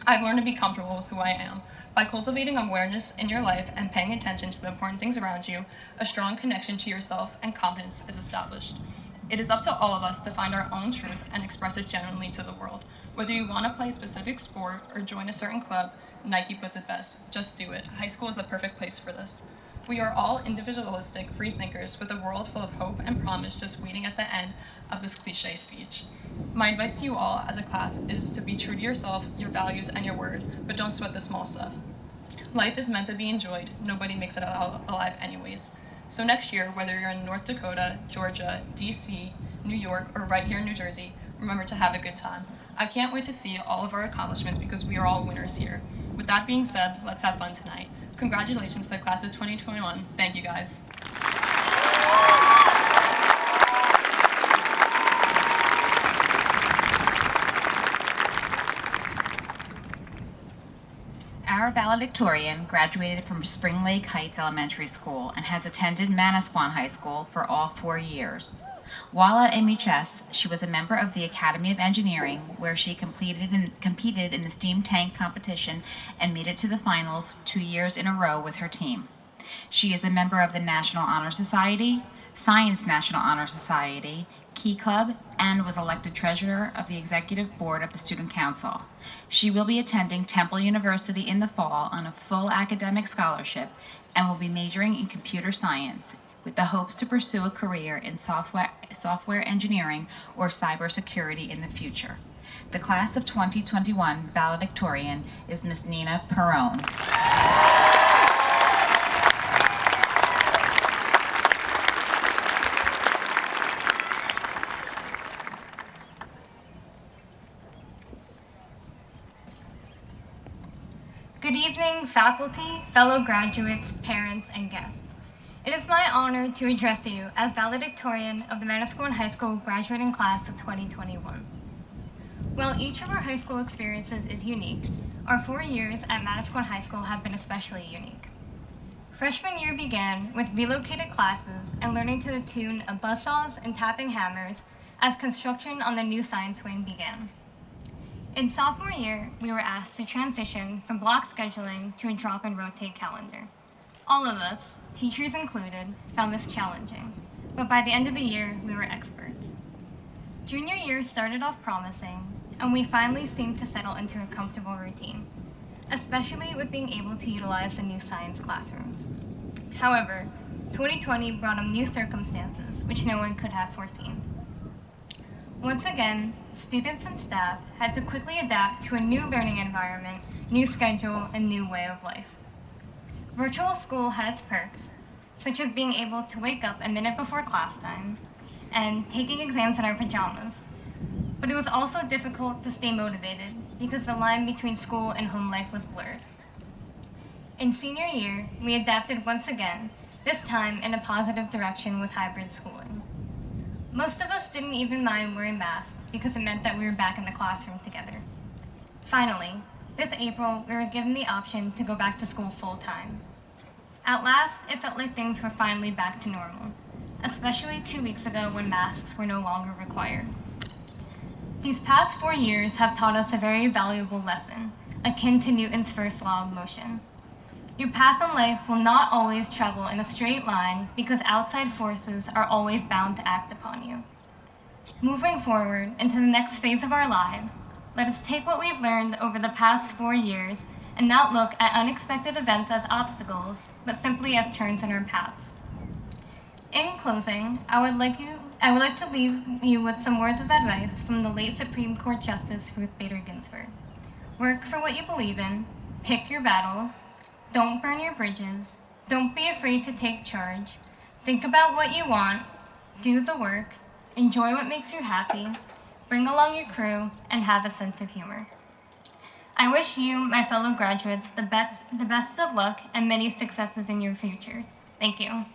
I've learned to be comfortable with who I am. By cultivating awareness in your life and paying attention to the important things around you, a strong connection to yourself and confidence is established. It is up to all of us to find our own truth and express it genuinely to the world. Whether you want to play a specific sport or join a certain club, Nike puts it best, just do it. High school is the perfect place for this. We are all individualistic free thinkers with a world full of hope and promise just waiting at the end of this cliche speech. My advice to you all as a class is to be true to yourself, your values, and your word, but don't sweat the small stuff. Life is meant to be enjoyed. Nobody makes it out alive anyways. So next year, whether you're in North Dakota, Georgia, DC, New York, or right here in New Jersey, remember to have a good time. I can't wait to see all of our accomplishments because we are all winners here. With that being said, let's have fun tonight. Congratulations to the class of 2021. Thank you guys. Our valedictorian graduated from Spring Lake Heights Elementary School and has attended Manasquan High School for all 4 years. While at MHS, she was a member of the Academy of Engineering, where she competed in the steam tank competition and made it to the finals 2 years in a row with her team. She is a member of the National Honor Society, Science National Honor Society, Key Club, and was elected treasurer of the executive board of the Student Council. She will be attending Temple University in the fall on a full academic scholarship and will be majoring in computer science with the hopes to pursue a career in software engineering or cybersecurity in the future. The class of 2021 valedictorian is Miss Nina Perrone. Good evening, faculty, fellow graduates, parents, and guests. It is my honor to address you as valedictorian of the Manasquan High School graduating class of 2021. While each of our high school experiences is unique, our 4 years at Manasquan High School have been especially unique. Freshman year began with relocated classes and learning to the tune of buzzsaws and tapping hammers as construction on the new science wing began. In sophomore year, we were asked to transition from block scheduling to a drop and rotate calendar. All of us, teachers included, found this challenging, but by the end of the year, we were experts. Junior year started off promising, and we finally seemed to settle into a comfortable routine, especially with being able to utilize the new science classrooms. However, 2020 brought up new circumstances which no one could have foreseen. Once again, students and staff had to quickly adapt to a new learning environment, new schedule, and new way of life. Virtual school had its perks, such as being able to wake up a minute before class time and taking exams in our pajamas. But it was also difficult to stay motivated because the line between school and home life was blurred. In senior year, we adapted once again, this time in a positive direction with hybrid schooling. Most of us didn't even mind wearing masks because it meant that we were back in the classroom together. Finally, this April, we were given the option to go back to school full-time. At last, it felt like things were finally back to normal, especially 2 weeks ago when masks were no longer required. These past 4 years have taught us a very valuable lesson, akin to Newton's first law of motion. Your path in life will not always travel in a straight line because outside forces are always bound to act upon you. Moving forward into the next phase of our lives, let us take what we've learned over the past 4 years and not look at unexpected events as obstacles, but simply as turns in our paths. In closing, I would like to leave you with some words of advice from the late Supreme Court Justice Ruth Bader Ginsburg. Work for what you believe in, pick your battles, don't burn your bridges, don't be afraid to take charge, think about what you want, do the work, enjoy what makes you happy, bring along your crew, and have a sense of humor. I wish you, my fellow graduates, the best of luck and many successes in your futures. Thank you.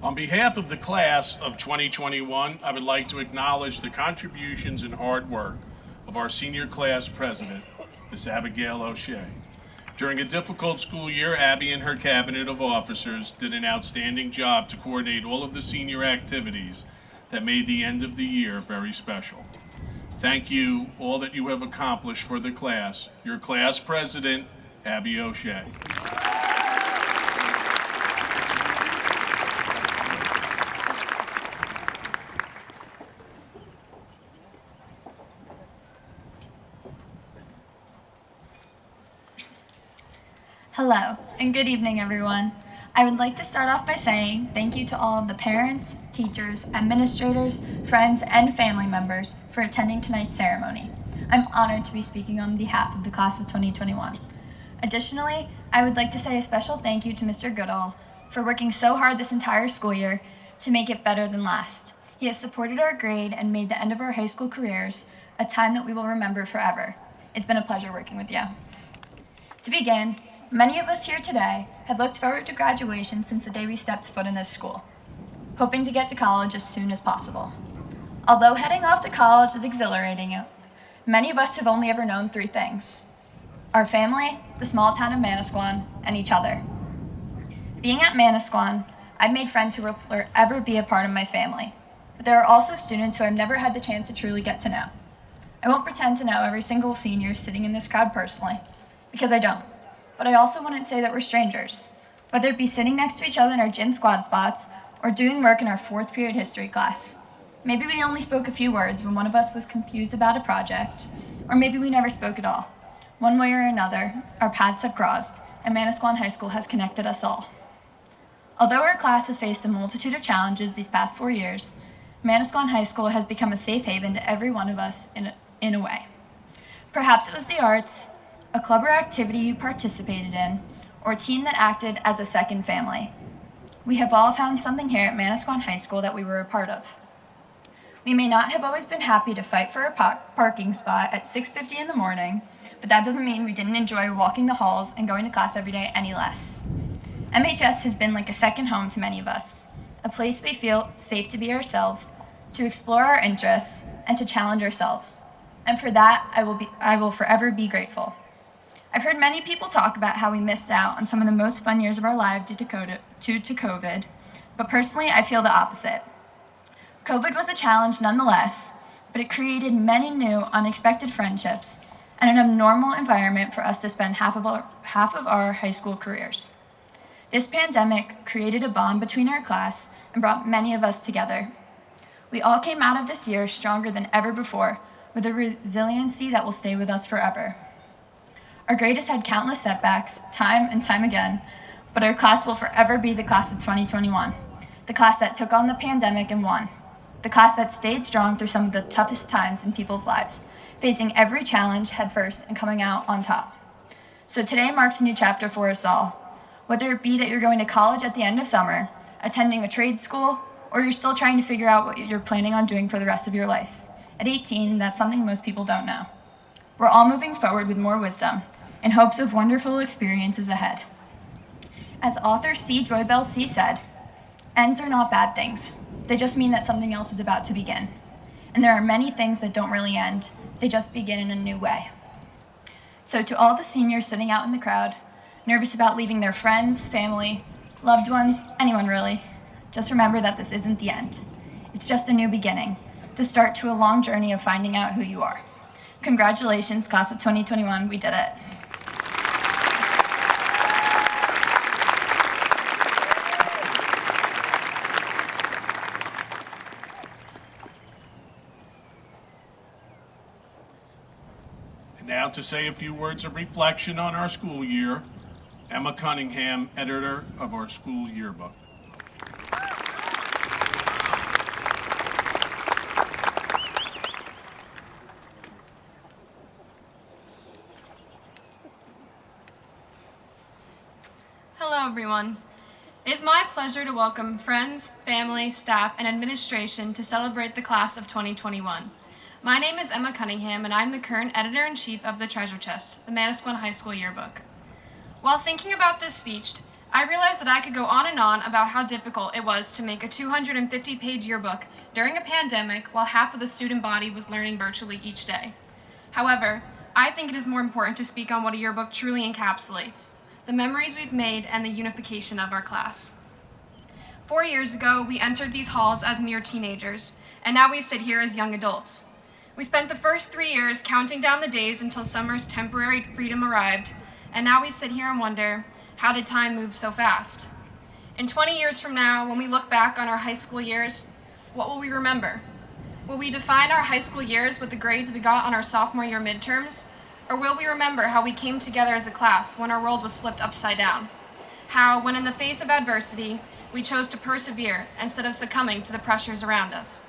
On behalf of the class of 2021, I would like to acknowledge the contributions and hard work of our senior class president, Ms. Abigail O'Shea. During a difficult school year, Abby and her cabinet of officers did an outstanding job to coordinate all of the senior activities that made the end of the year very special. Thank you, all that you have accomplished for the class. Your class president, Abby O'Shea. Hello, and good evening, everyone. I would like to start off by saying thank you to all of the parents, teachers, administrators, friends, and family members for attending tonight's ceremony. I'm honored to be speaking on behalf of the class of 2021. Additionally, I would like to say a special thank you to Mr. Goodall for working so hard this entire school year to make it better than last. He has supported our grade and made the end of our high school careers a time that we will remember forever. It's been a pleasure working with you. To begin, many of us here today have looked forward to graduation since the day we stepped foot in this school, hoping to get to college as soon as possible. Although heading off to college is exhilarating, many of us have only ever known 3 things: our family, the small town of Manasquan, and each other. Being at Manasquan, I've made friends who will forever be a part of my family, but there are also students who I've never had the chance to truly get to know. I won't pretend to know every single senior sitting in this crowd personally, because I don't. But I also wouldn't say that we're strangers, whether it be sitting next to each other in our gym squad spots or doing work in our 4th period history class. Maybe we only spoke a few words when one of us was confused about a project, or maybe we never spoke at all. One way or another, our paths have crossed, and Manasquan High School has connected us all. Although our class has faced a multitude of challenges these past 4 years, Manasquan High School has become a safe haven to every one of us in a way. Perhaps it was the arts, a club or activity you participated in, or a team that acted as a second family. We have all found something here at Manasquan High School that we were a part of. We may not have always been happy to fight for a parking spot at 6:50 in the morning, but that doesn't mean we didn't enjoy walking the halls and going to class every day any less. MHS has been like a second home to many of us, a place we feel safe to be ourselves, to explore our interests, and to challenge ourselves. And for that, I will forever be grateful. I've heard many people talk about how we missed out on some of the most fun years of our lives due to COVID, but personally, I feel the opposite. COVID was a challenge nonetheless, but it created many new, unexpected friendships and an abnormal environment for us to spend half of our high school careers. This pandemic created a bond between our class and brought many of us together. We all came out of this year stronger than ever before, with a resiliency that will stay with us forever. Our grade has had countless setbacks, time and time again, but our class will forever be the class of 2021, the class that took on the pandemic and won, the class that stayed strong through some of the toughest times in people's lives, facing every challenge headfirst and coming out on top. So today marks a new chapter for us all, whether it be that you're going to college at the end of summer, attending a trade school, or you're still trying to figure out what you're planning on doing for the rest of your life. At 18, that's something most people don't know. We're all moving forward with more wisdom, in hopes of wonderful experiences ahead. As author C. Joy Bell C. said, ends are not bad things. They just mean that something else is about to begin. And there are many things that don't really end. They just begin in a new way. So to all the seniors sitting out in the crowd, nervous about leaving their friends, family, loved ones, anyone really, just remember that this isn't the end. It's just a new beginning, the start to a long journey of finding out who you are. Congratulations, class of 2021, we did it. And now to say a few words of reflection on our school year, Emma Cunningham, editor of our school yearbook. Hello, everyone. It is my pleasure to welcome friends, family, staff, and administration to celebrate the class of 2021. My name is Emma Cunningham, and I'm the current editor-in-chief of the Treasure Chest, the Manasquan High School yearbook. While thinking about this speech, I realized that I could go on and on about how difficult it was to make a 250-page yearbook during a pandemic while half of the student body was learning virtually each day. However, I think it is more important to speak on what a yearbook truly encapsulates, the memories we've made and the unification of our class. 4 years ago, we entered these halls as mere teenagers, and now we sit here as young adults. We spent the first 3 years counting down the days until summer's temporary freedom arrived, and now we sit here and wonder, how did time move so fast? In 20 years from now, when we look back on our high school years, what will we remember? Will we define our high school years with the grades we got on our sophomore year midterms? Or will we remember how we came together as a class when our world was flipped upside down? How, when in the face of adversity, we chose to persevere instead of succumbing to the pressures around us?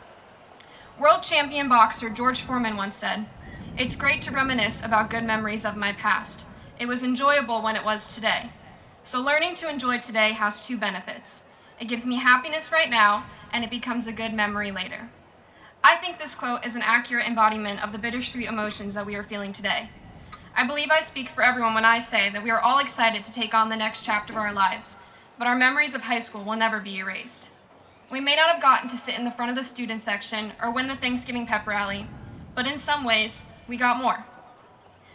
World champion boxer George Foreman once said, "It's great to reminisce about good memories of my past. It was enjoyable when it was today." So learning to enjoy today has two benefits. It gives me happiness right now, and it becomes a good memory later. I think this quote is an accurate embodiment of the bittersweet emotions that we are feeling today. I believe I speak for everyone when I say that we are all excited to take on the next chapter of our lives, but our memories of high school will never be erased. We may not have gotten to sit in the front of the student section or win the Thanksgiving pep rally, but in some ways, we got more.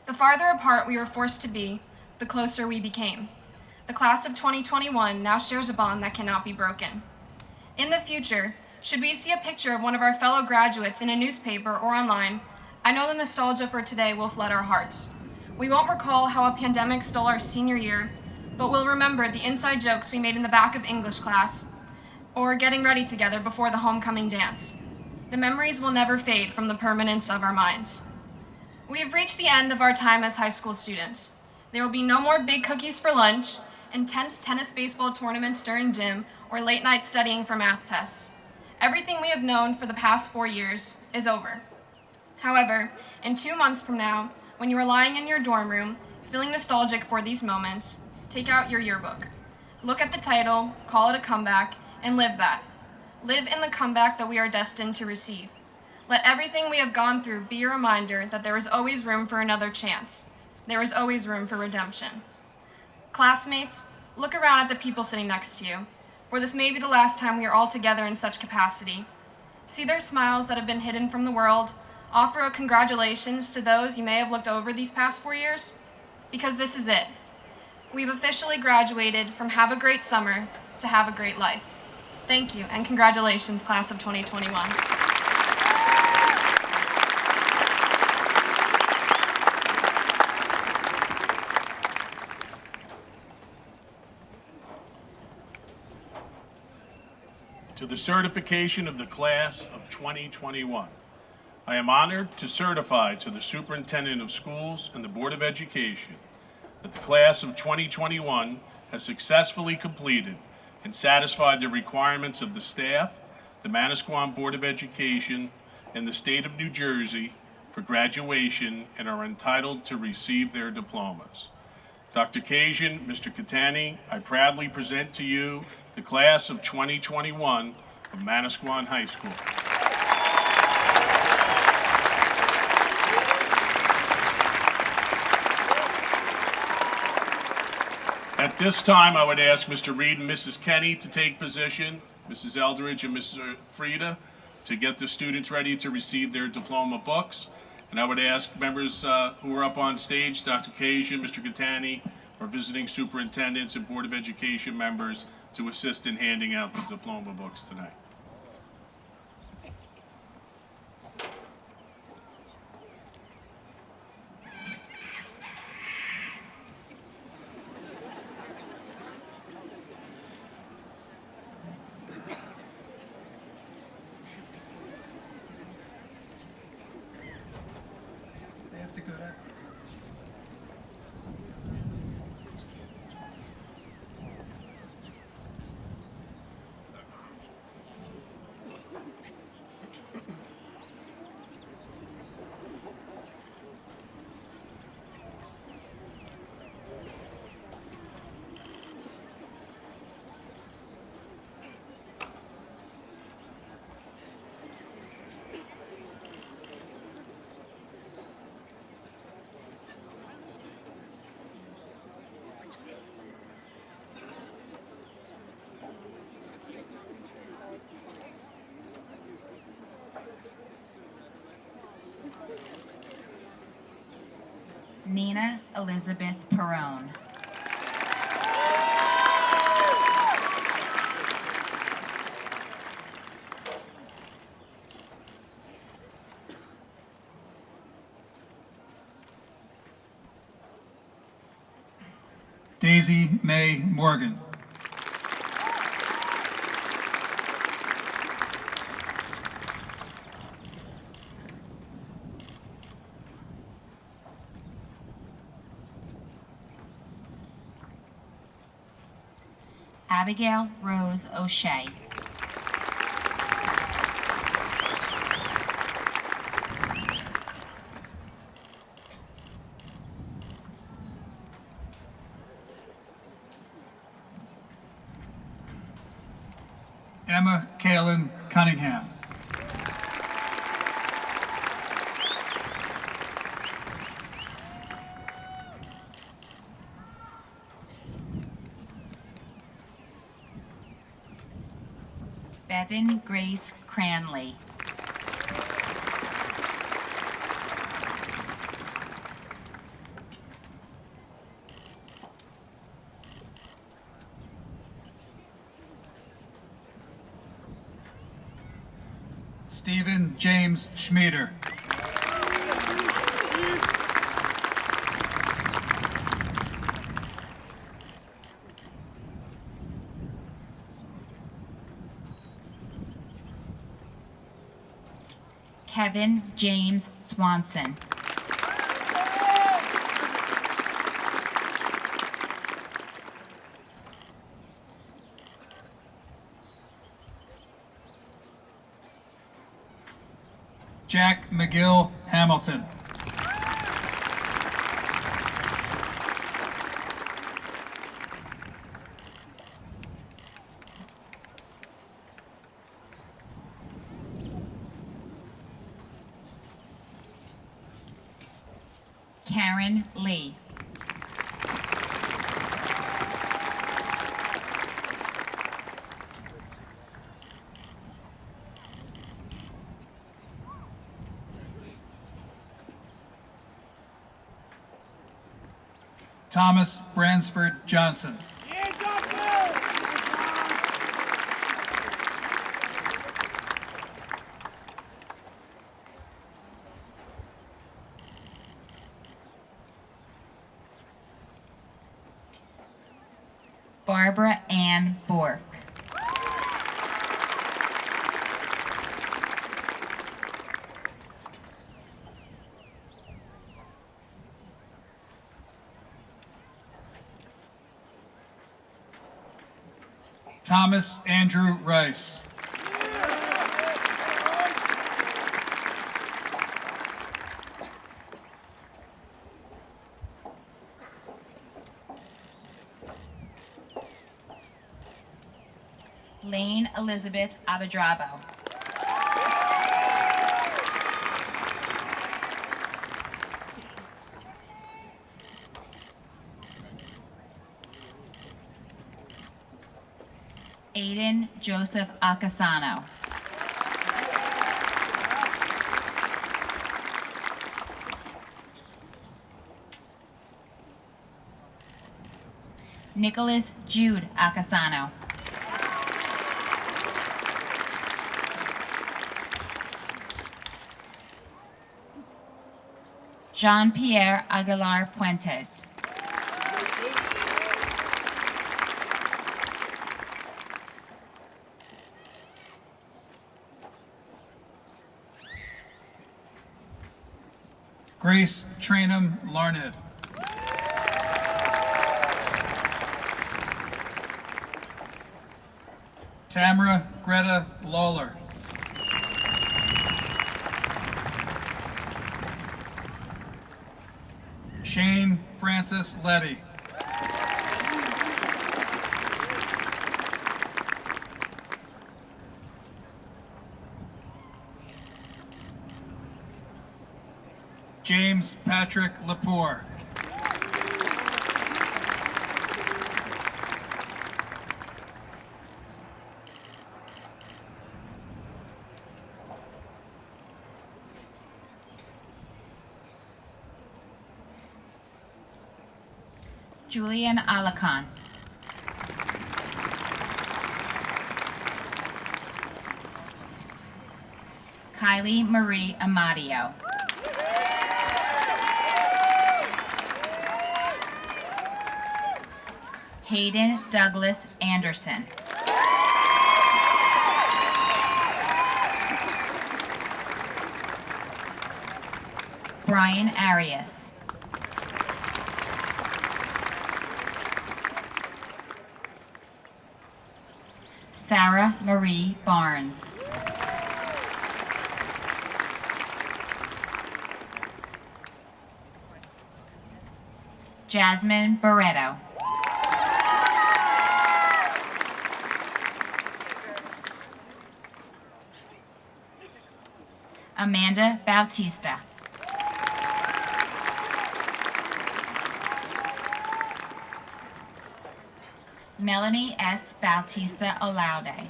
The farther apart we were forced to be, the closer we became. The class of 2021 now shares a bond that cannot be broken. In the future, should we see a picture of one of our fellow graduates in a newspaper or online, I know the nostalgia for today will flood our hearts. We won't recall how a pandemic stole our senior year, but we'll remember the inside jokes we made in the back of English class, or getting ready together before the homecoming dance. The memories will never fade from the permanence of our minds. We have reached the end of our time as high school students. There will be no more big cookies for lunch, intense tennis baseball tournaments during gym, or late night studying for math tests. Everything we have known for the past 4 years is over. However, in 2 months from now, when you are lying in your dorm room, feeling nostalgic for these moments, take out your yearbook. Look at the title, call it a comeback, and live that. Live in the comeback that we are destined to receive. Let everything we have gone through be a reminder that there is always room for another chance. There is always room for redemption. Classmates, look around at the people sitting next to you, for this may be the last time we are all together in such capacity. See their smiles that have been hidden from the world. Offer a congratulations to those you may have looked over these past 4 years, because this is it. We've officially graduated from have a great summer to have a great life. Thank you, and congratulations, class of 2021. To the certification of the class of 2021. I am honored to certify to the Superintendent of Schools and the Board of Education that the class of 2021 has successfully completed and satisfied the requirements of the staff, the Manasquan Board of Education, and the state of New Jersey for graduation and are entitled to receive their diplomas. Dr. Kajian, Mr. Katani, I proudly present to you the class of 2021 of Manasquan High School. At this time, I would ask Mr. Reed and Mrs. Kenny to take position, Mrs. Eldridge and Mrs. Frieda to get the students ready to receive their diploma books. And I would ask members who are up on stage, Dr. Kajian, Mr. Katani, or visiting superintendents and Board of Education members to assist in handing out the diploma books tonight. They have to go there. Nina Elizabeth Perrone. Daisy May Morgan. Abigail Rose O'Shea. Emma Kaylin Cunningham. Bevan Grace Cranley. Stephen James Schmieder. Kevin James Swanson. Jack McGill Hamilton. Karen Lee. Thomas Bransford Johnson. Barbara Ann Bork. Thomas Andrew Rice. Lane Elizabeth Abedrabo. Aiden Joseph Acasano. Nicholas Jude Acasano. Jean-Pierre Aguilar Puentes. Grace Trainum Larned. Tamara Greta Lawler. Shane Francis Letty. James Patrick Lepore. Julian Alacan. Kylie Marie Amadio. Hayden Douglas Anderson. Brian Arias. Sarah Marie Barnes. Jasmine Barreto. Amanda Bautista. Melanie S. Bautista Olaude.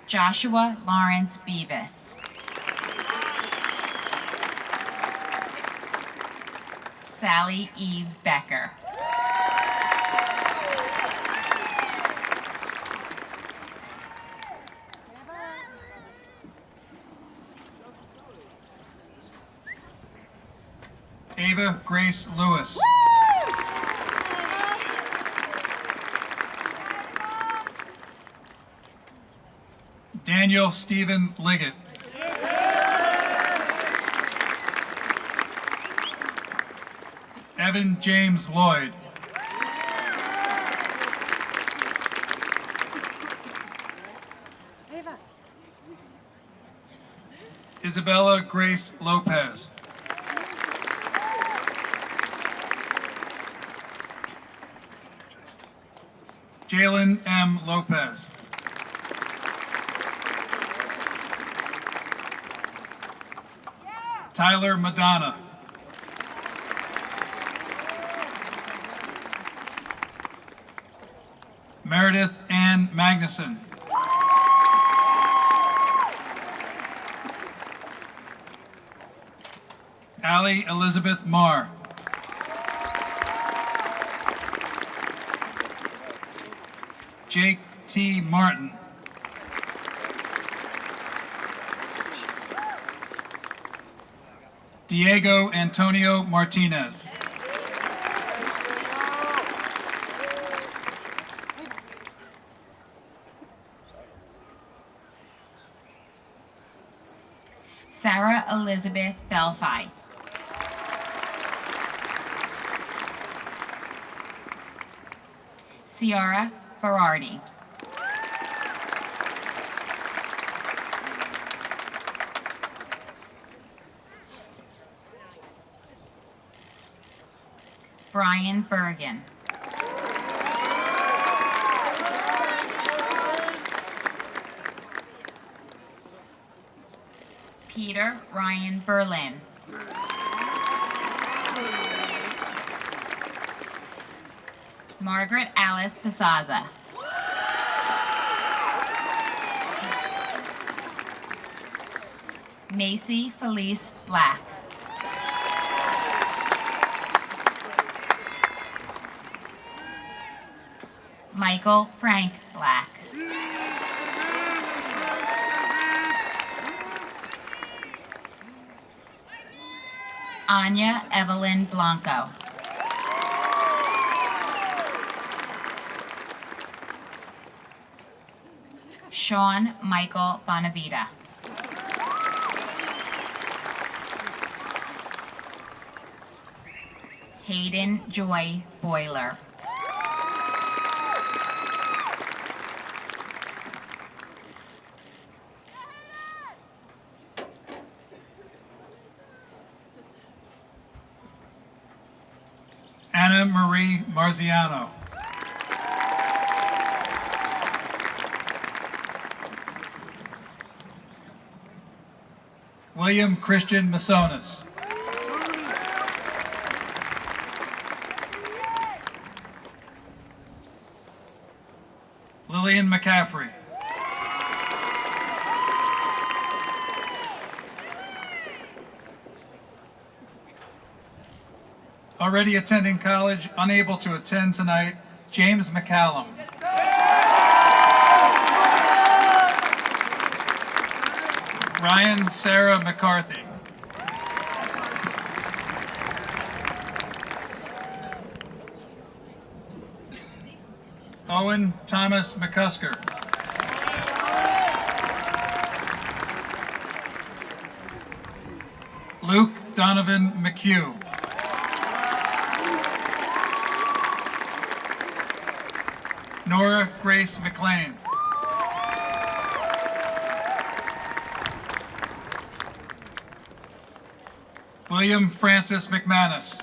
Joshua Lawrence Beavis. Sally Eve Becker. Ava Grace Lewis. Daniel Stephen Liggett. Evan James Lloyd. Isabella Grace Lopez. Jalen M. Lopez. Tyler Madonna. Meredith Ann Magnuson. Allie Elizabeth Marr. Jake T. Martin. Diego Antonio Martinez. Sarah Elizabeth Belfi. Ciara Berardi. Brian Bergen. Peter Ryan Berlin. Margaret Alice Pisaza. Macy Felice Black. Michael Frank Black. Anya Evelyn Blanco. Sean Michael Bonavita. Hayden Joy Boyler. Anna Marie Marziano. William Christian Masonis. Lillian McCaffrey. Already attending college, unable to attend tonight, James McCallum. Ryan Sarah McCarthy. Owen Thomas McCusker. Luke Donovan McHugh. Nora Grace McLean. William Francis McManus.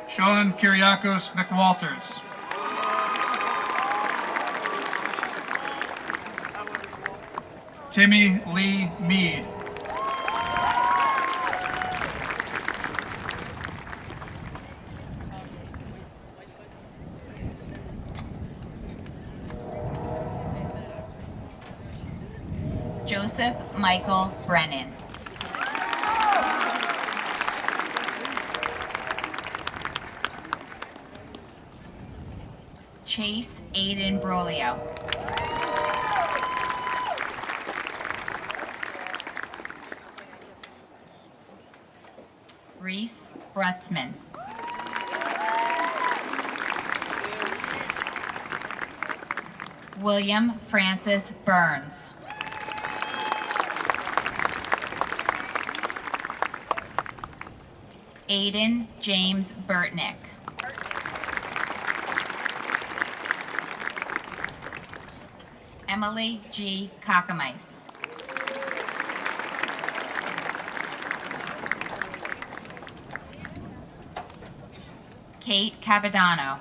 Sean Kyriakos McWalters. Timmy Lee Mead. Joseph Michael Brennan. Chase Aiden Brolio. Reese Brutzman. William Francis Burns. Aiden James Burtnick. Emily G. Cockamais. Kate Cavedano.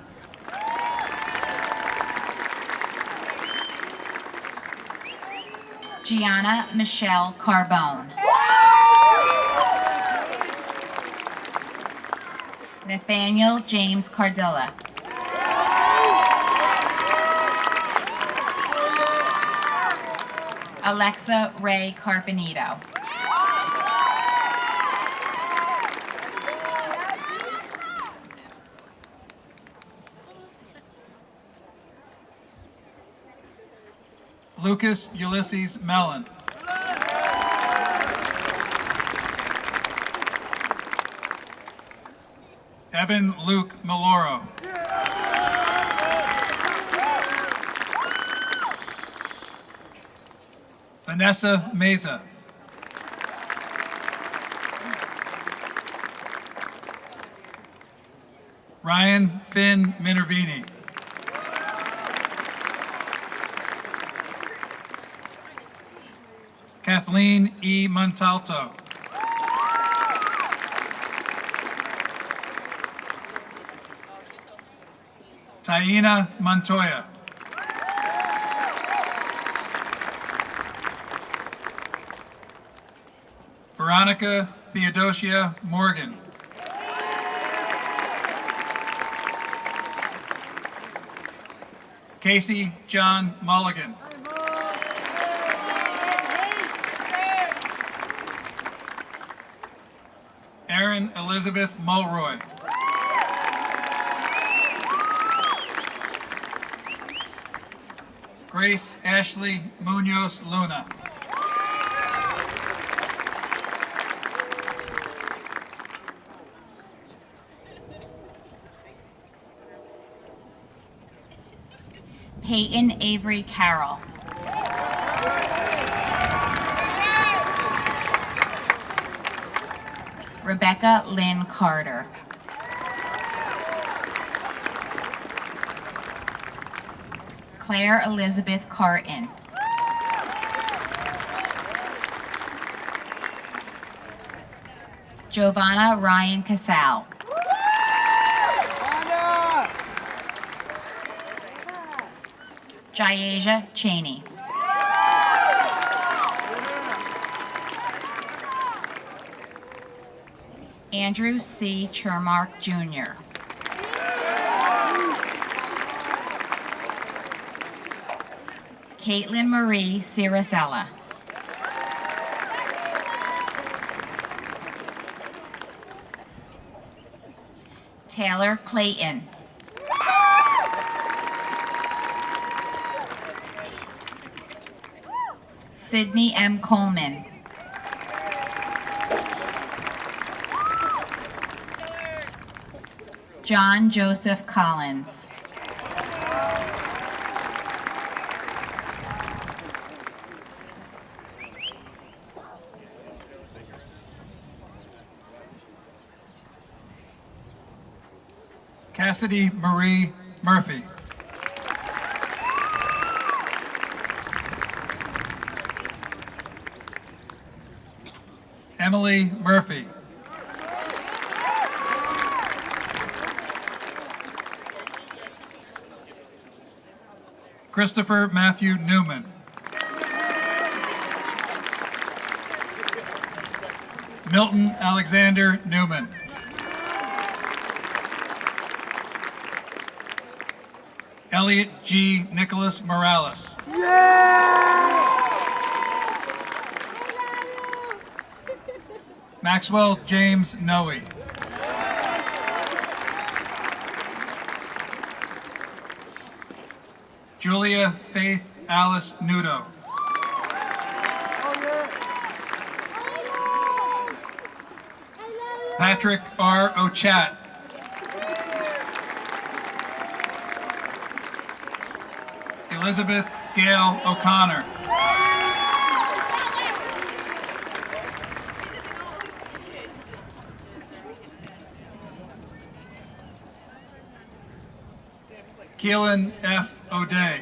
Gianna Michelle Carbone. Nathaniel James Cardilla. Alexa Ray Carpenito. Lucas Ulysses Mellon. Evan Luke Maloro. Vanessa Meza. Ryan Finn Minervini. Kathleen E. Montalto. Taina Montoya. Veronica Theodosia Morgan. Casey John Mulligan. Erin Elizabeth Mulroy. Grace Ashley Munoz Luna. Peyton Avery Carroll. Rebecca Lynn Carter. Claire Elizabeth Carton. Giovanna Ryan Casal. Jayasia Cheney. Andrew C. Chermark, Jr. Caitlin Marie Ciricella. Taylor Clayton. Sydney M. Coleman. John Joseph Collins. Cassidy Marie Murphy. Emily Murphy. Christopher Matthew Newman. Milton Alexander Newman. Elliot G. Nicholas Morales. Maxwell James Noe. Julia Faith Alice Nudo. Patrick R. Ochat. Elizabeth Gail O'Connor. Keelan F. O'Day.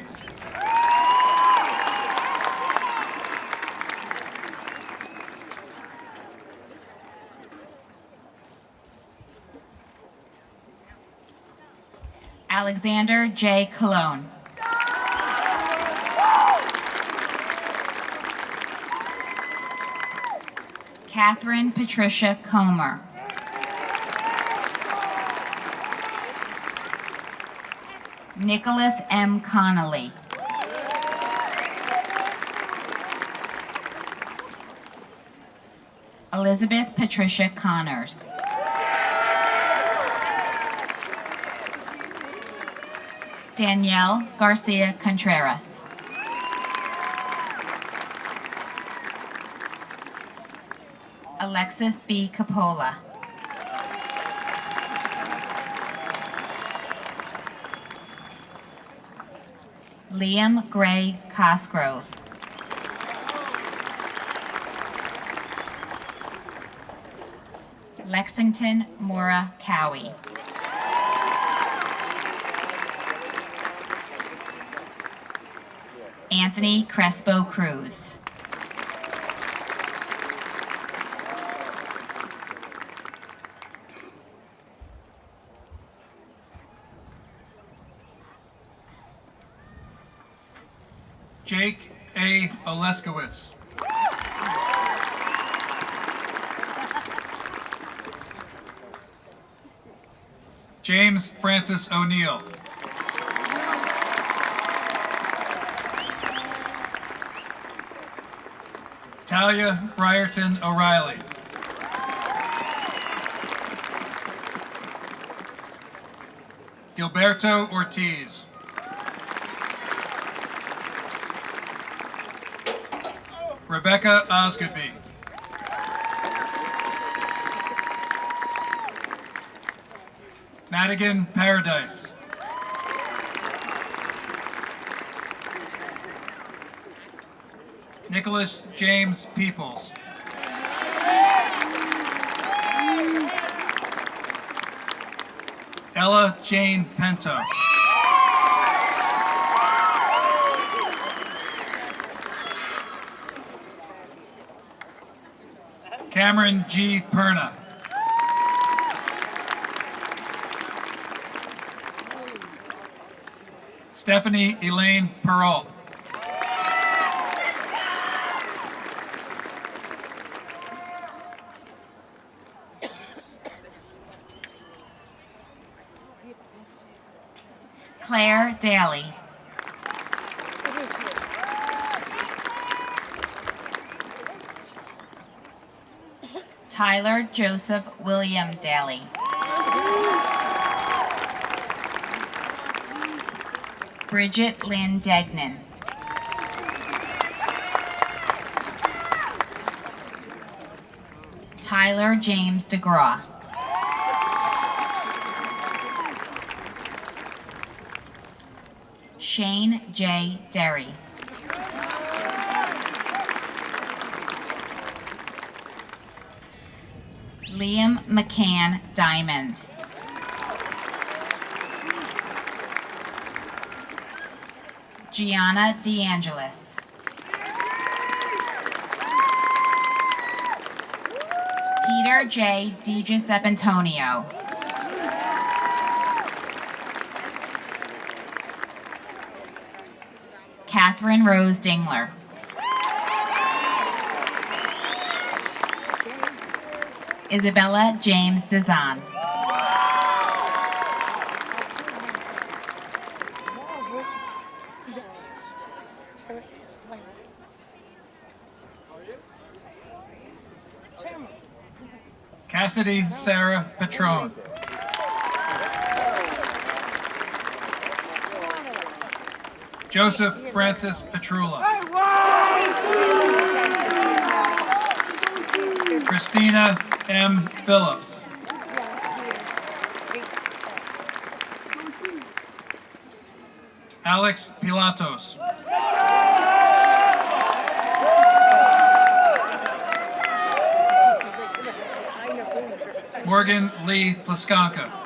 Alexander J. Cologne. Catherine Patricia Comer. Nicholas M. Connolly. Elizabeth Patricia Connors. Danielle Garcia Contreras. Alexis B. Capola. Liam Gray Cosgrove. Lexington Mora Cowie. Anthony Crespo Cruz. Jake A. Oleskowitz. James Francis O'Neill. Talia Brierton O'Reilly. Gilberto Ortiz. Rebecca Osgoodby. Madigan Paradise. Nicholas James Peoples. Ella Jane Pento. Cameron G. Perna. Stephanie Elaine Perrault. Claire Daly. Tyler Joseph William Daly. Bridget Lynn Degnan. Tyler James DeGraw. Shane J. Derry. Liam McCann Diamond. Gianna DeAngelis. Peter J. DiGiuseppe. Catherine Rose Dingler. Isabella James Dezan. Cassidy Sarah Patron. Joseph Francis Petrula. Christina M. Phillips. Alex Pilatos. Morgan Lee Plaskanka.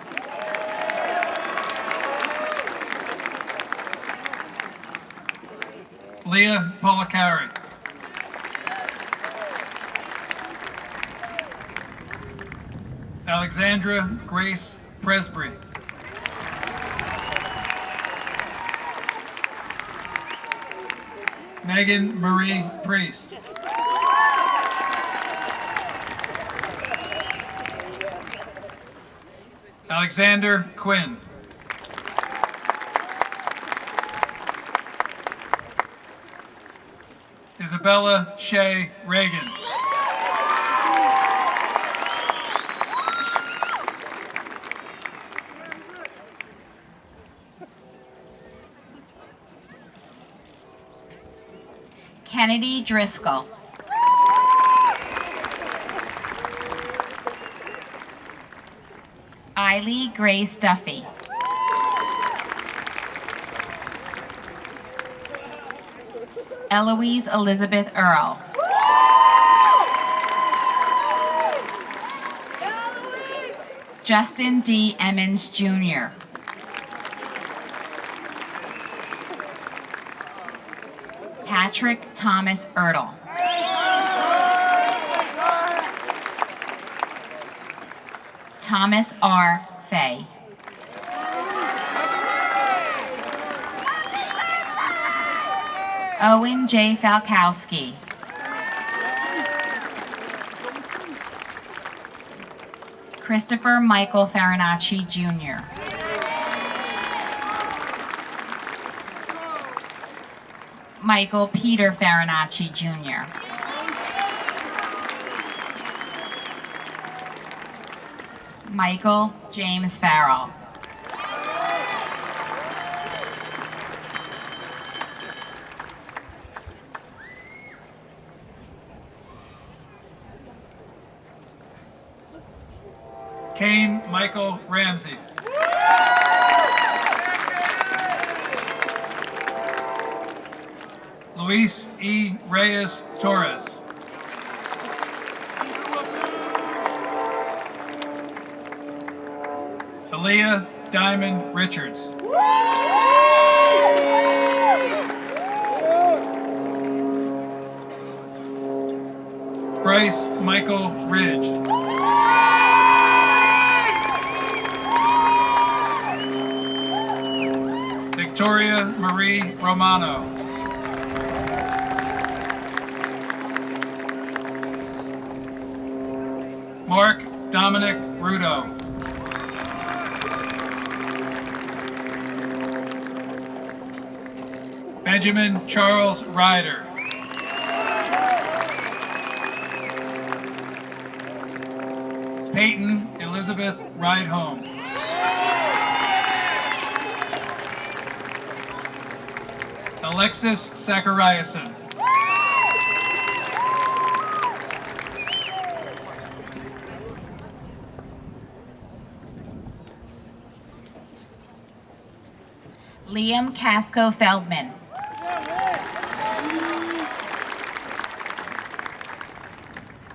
Leah Policari. Alexandra Grace Presbury. Megan Marie Priest. Alexander Quinn. Isabella Shea Reagan. Kennedy Driscoll. Eiley Grace Duffy. Eloise Elizabeth Earl. Justin D. Emmons Jr. Patrick Thomas Ertl. Thomas R. Fay. Owen J. Falkowski. Christopher Michael Farinacci Jr. Michael Peter Farinacci Jr. Michael James Farrell. Kane Michael Ramsey. Luis E. Reyes Torres. Aaliyah Diamond Richards. Bryce Michael Ridge. Victoria Marie Romano. Mark Dominic Rudo. Benjamin Charles Ryder. Peyton Elizabeth Rydehome. Alexis Zachariason. Liam Casco Feldman.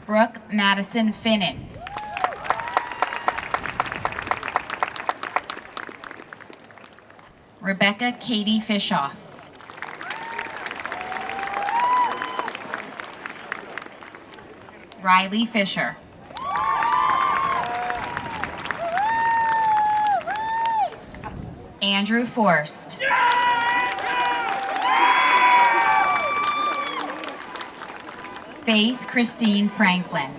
Brooke Madison Finnan. Rebecca Katie Fishoff. Riley Fisher. Andrew Forst. Faith Christine Franklin.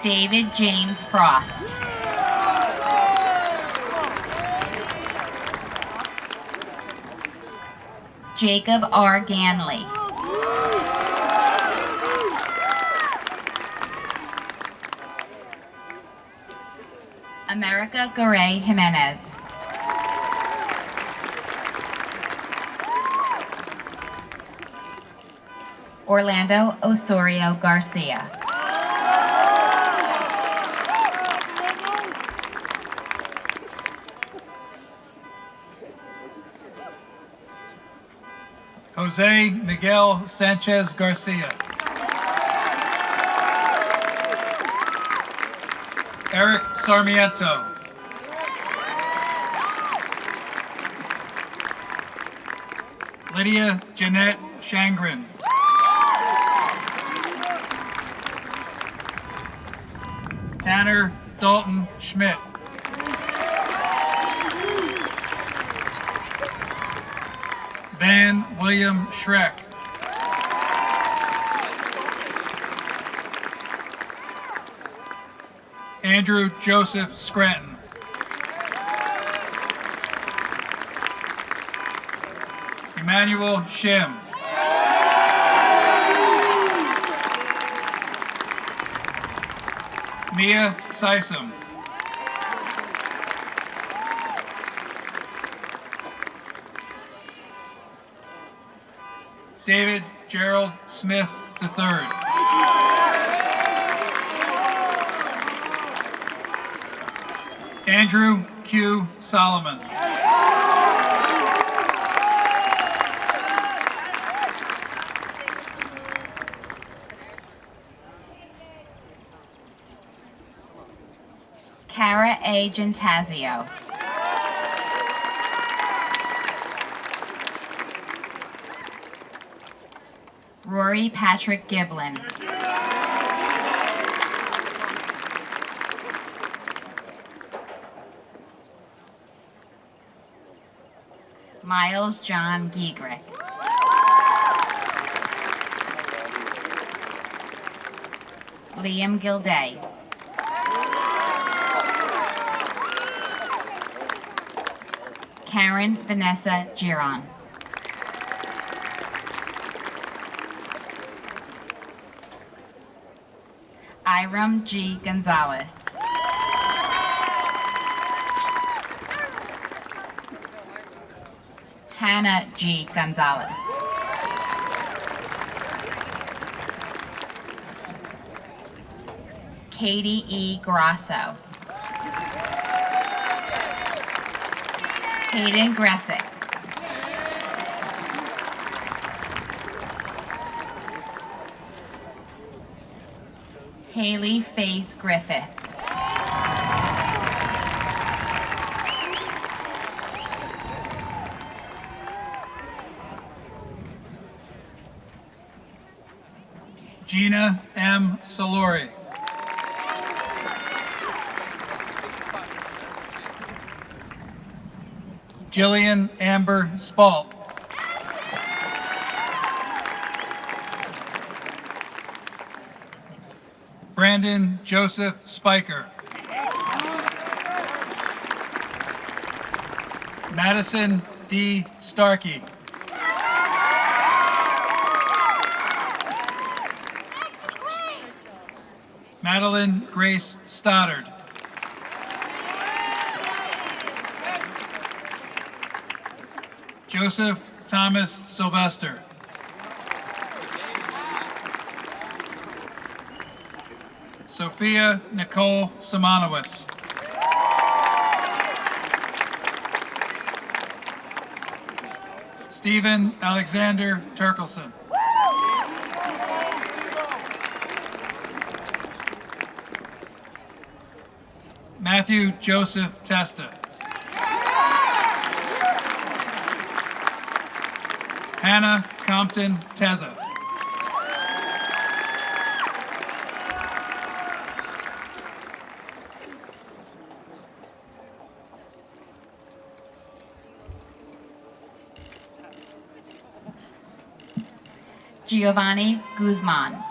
David James Frost. Jacob R. Ganley. America Garay Jimenez. Orlando Osorio Garcia. Jose Miguel Sanchez Garcia. Eric Sarmiento. Lydia Jeanette Shangren. Tanner Dalton Schmidt. Van William Schreck. Andrew Joseph Scranton. Emmanuel Shim. Mia Sysom. David Gerald Smith III. Andrew Q. Solomon. Cara A. Gentazio. Rory Patrick Giblin. Miles John Giegrick. Liam Gilday. Karen Vanessa Giron. Iram G. Gonzalez. Hannah G. Gonzalez. Katie E. Grasso. Hayden Gressick. Haley Faith Griffith. Gina M. Salori. Jillian Amber Spalt. Brandon Joseph Spiker. Madison D. Starkey. Madeline Grace Stoddard. Joseph Thomas Sylvester. Sophia Nicole Simonowitz. Stephen Alexander Turkelson. Matthew Joseph Testa. Hannah Compton Teza. Giovanni Guzman.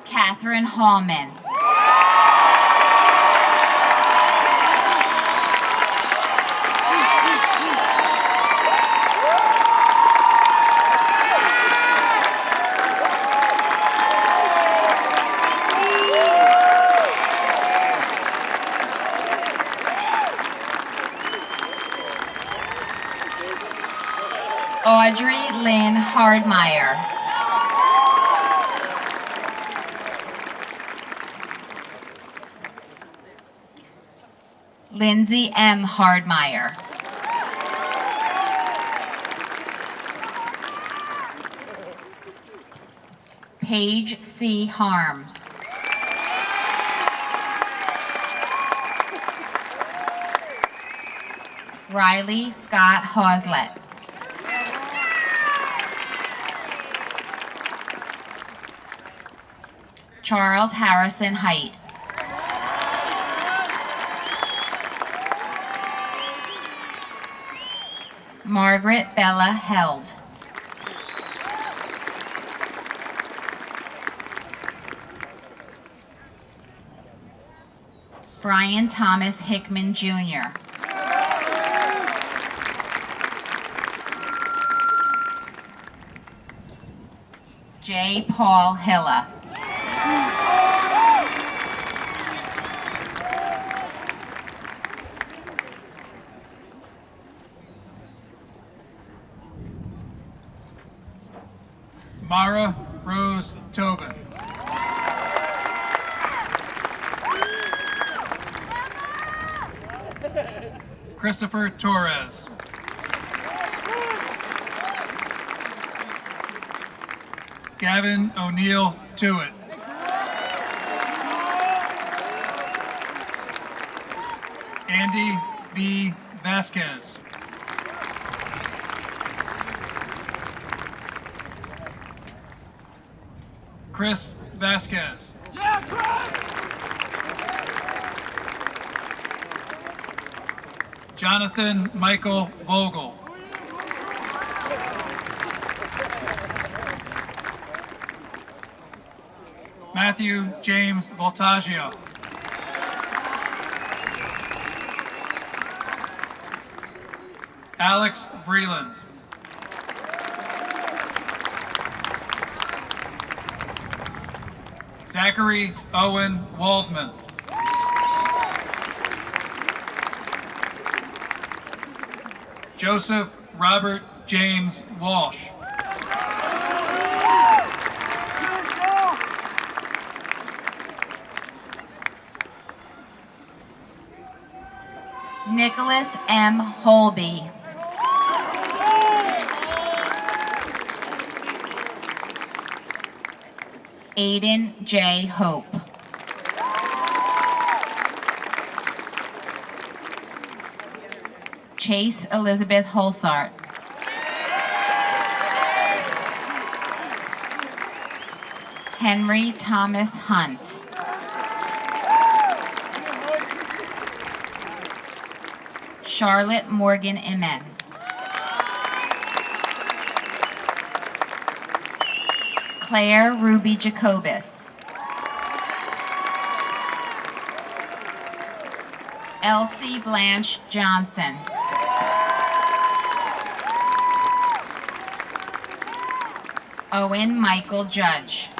Catherine Hallman. Audrey Lynn Hardmeyer. Lindsay M. Hardmeyer. Paige C. Harms. Riley Scott Hoslet. Charles Harrison Height. Margaret Bella Held. Brian Thomas Hickman, Jr. J. Paul Hilla. Mara Rose Tobin. Christopher Torres. Gavin O'Neill Tewitt. Andy B. Vasquez. Chris Vasquez. Jonathan Michael Vogel. Matthew James Voltaggio. Alex Vreeland. Zachary Owen Waldman. Joseph Robert James Walsh. Nicholas M. Holby. Aiden J. Hope. Chase Elizabeth Holsart. Henry Thomas Hunt. Charlotte Morgan Imen. Claire Ruby Jacobus. Elsie Blanche Johnson. Owen Michael Judge.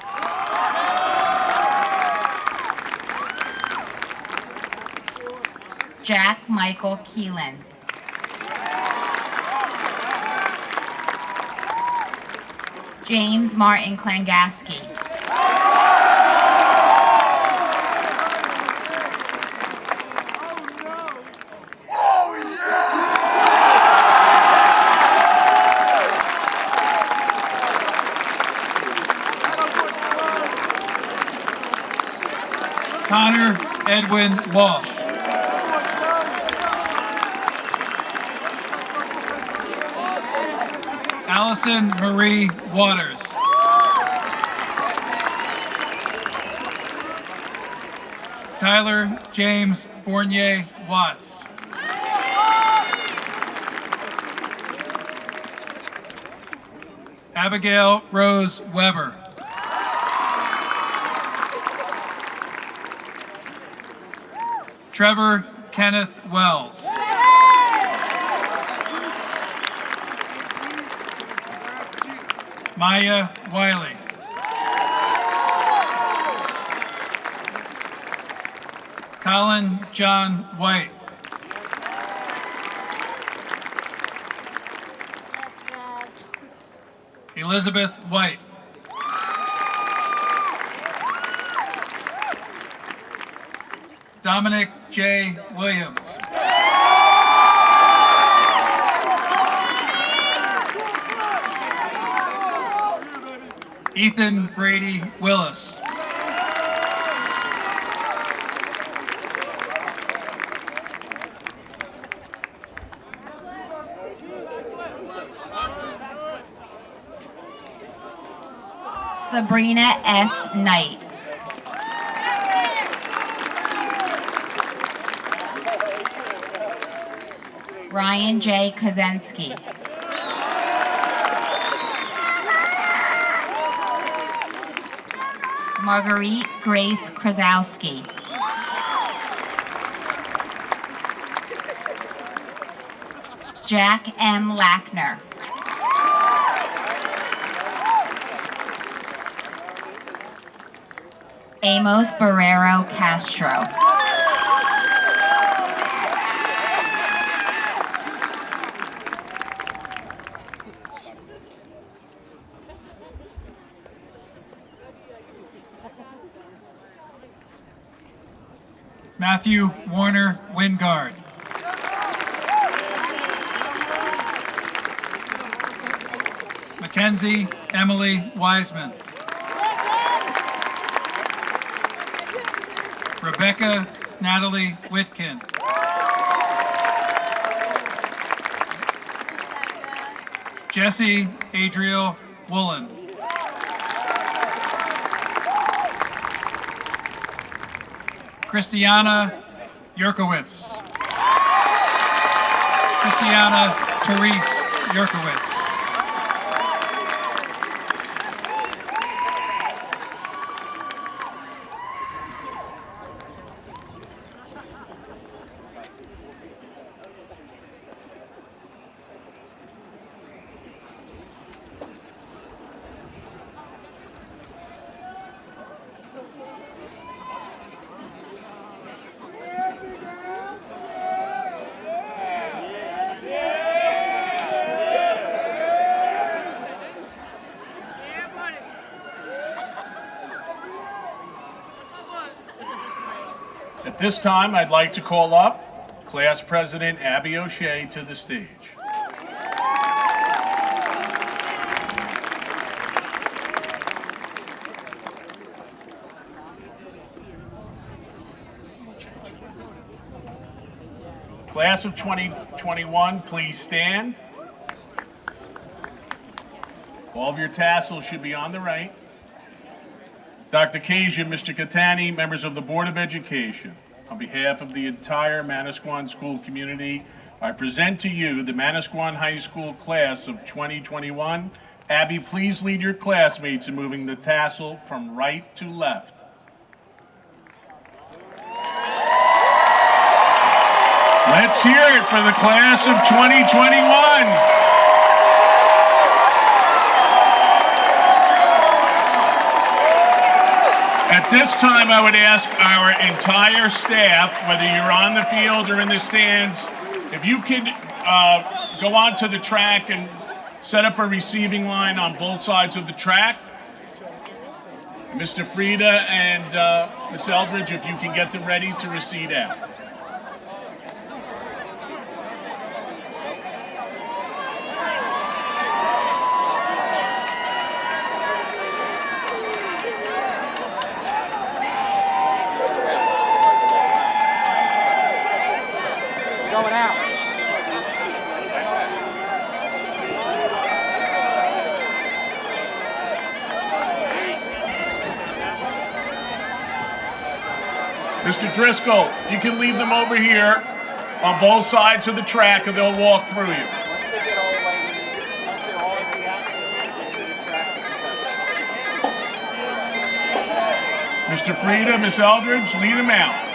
Jack Michael Keelan. James Martin Klangaski. Connor Edwin Walsh. Allison Marie Waters. Tyler James Fournier Watts. Abigail Rose Weber. Trevor Kenneth Wells. Maya Wiley. Colin John White. Elizabeth White. Dominic J. Williams. Ethan Brady Willis. Sabrina S. Knight. Ryan J. Kozensky. Marguerite Grace Krasowski. Jack M. Lackner. Amos Barrero Castro. Matthew Warner Wingard. Mackenzie Emily Wiseman. Rebecca Natalie Whitkin. Jesse Adriel Woolen. Christiana Yerkowitz. Christiana Therese Yerkowitz. At this time, I'd like to call up Class President Abby O'Shea to the stage. Class of 2021, please stand. All of your tassels should be on the right. Dr. Kasia, Mr. Catani, members of the Board of Education, on behalf of the entire Manasquan school community, I present to you the Manasquan High School class of 2021. Abby, please lead your classmates in moving the tassel from right to left. Let's hear it for the class of 2021. At this time, I would ask our entire staff, whether you're on the field or in the stands, if you could go onto the track and set up a receiving line on both sides of the track. Mr. Frieda and Ms. Eldridge, if you can get them ready to recede out. Going out. Mr. Driscoll, if you can leave them over here on both sides of the track and they'll walk through you. Mr. Frieda, Ms. Eldridge, lead them out.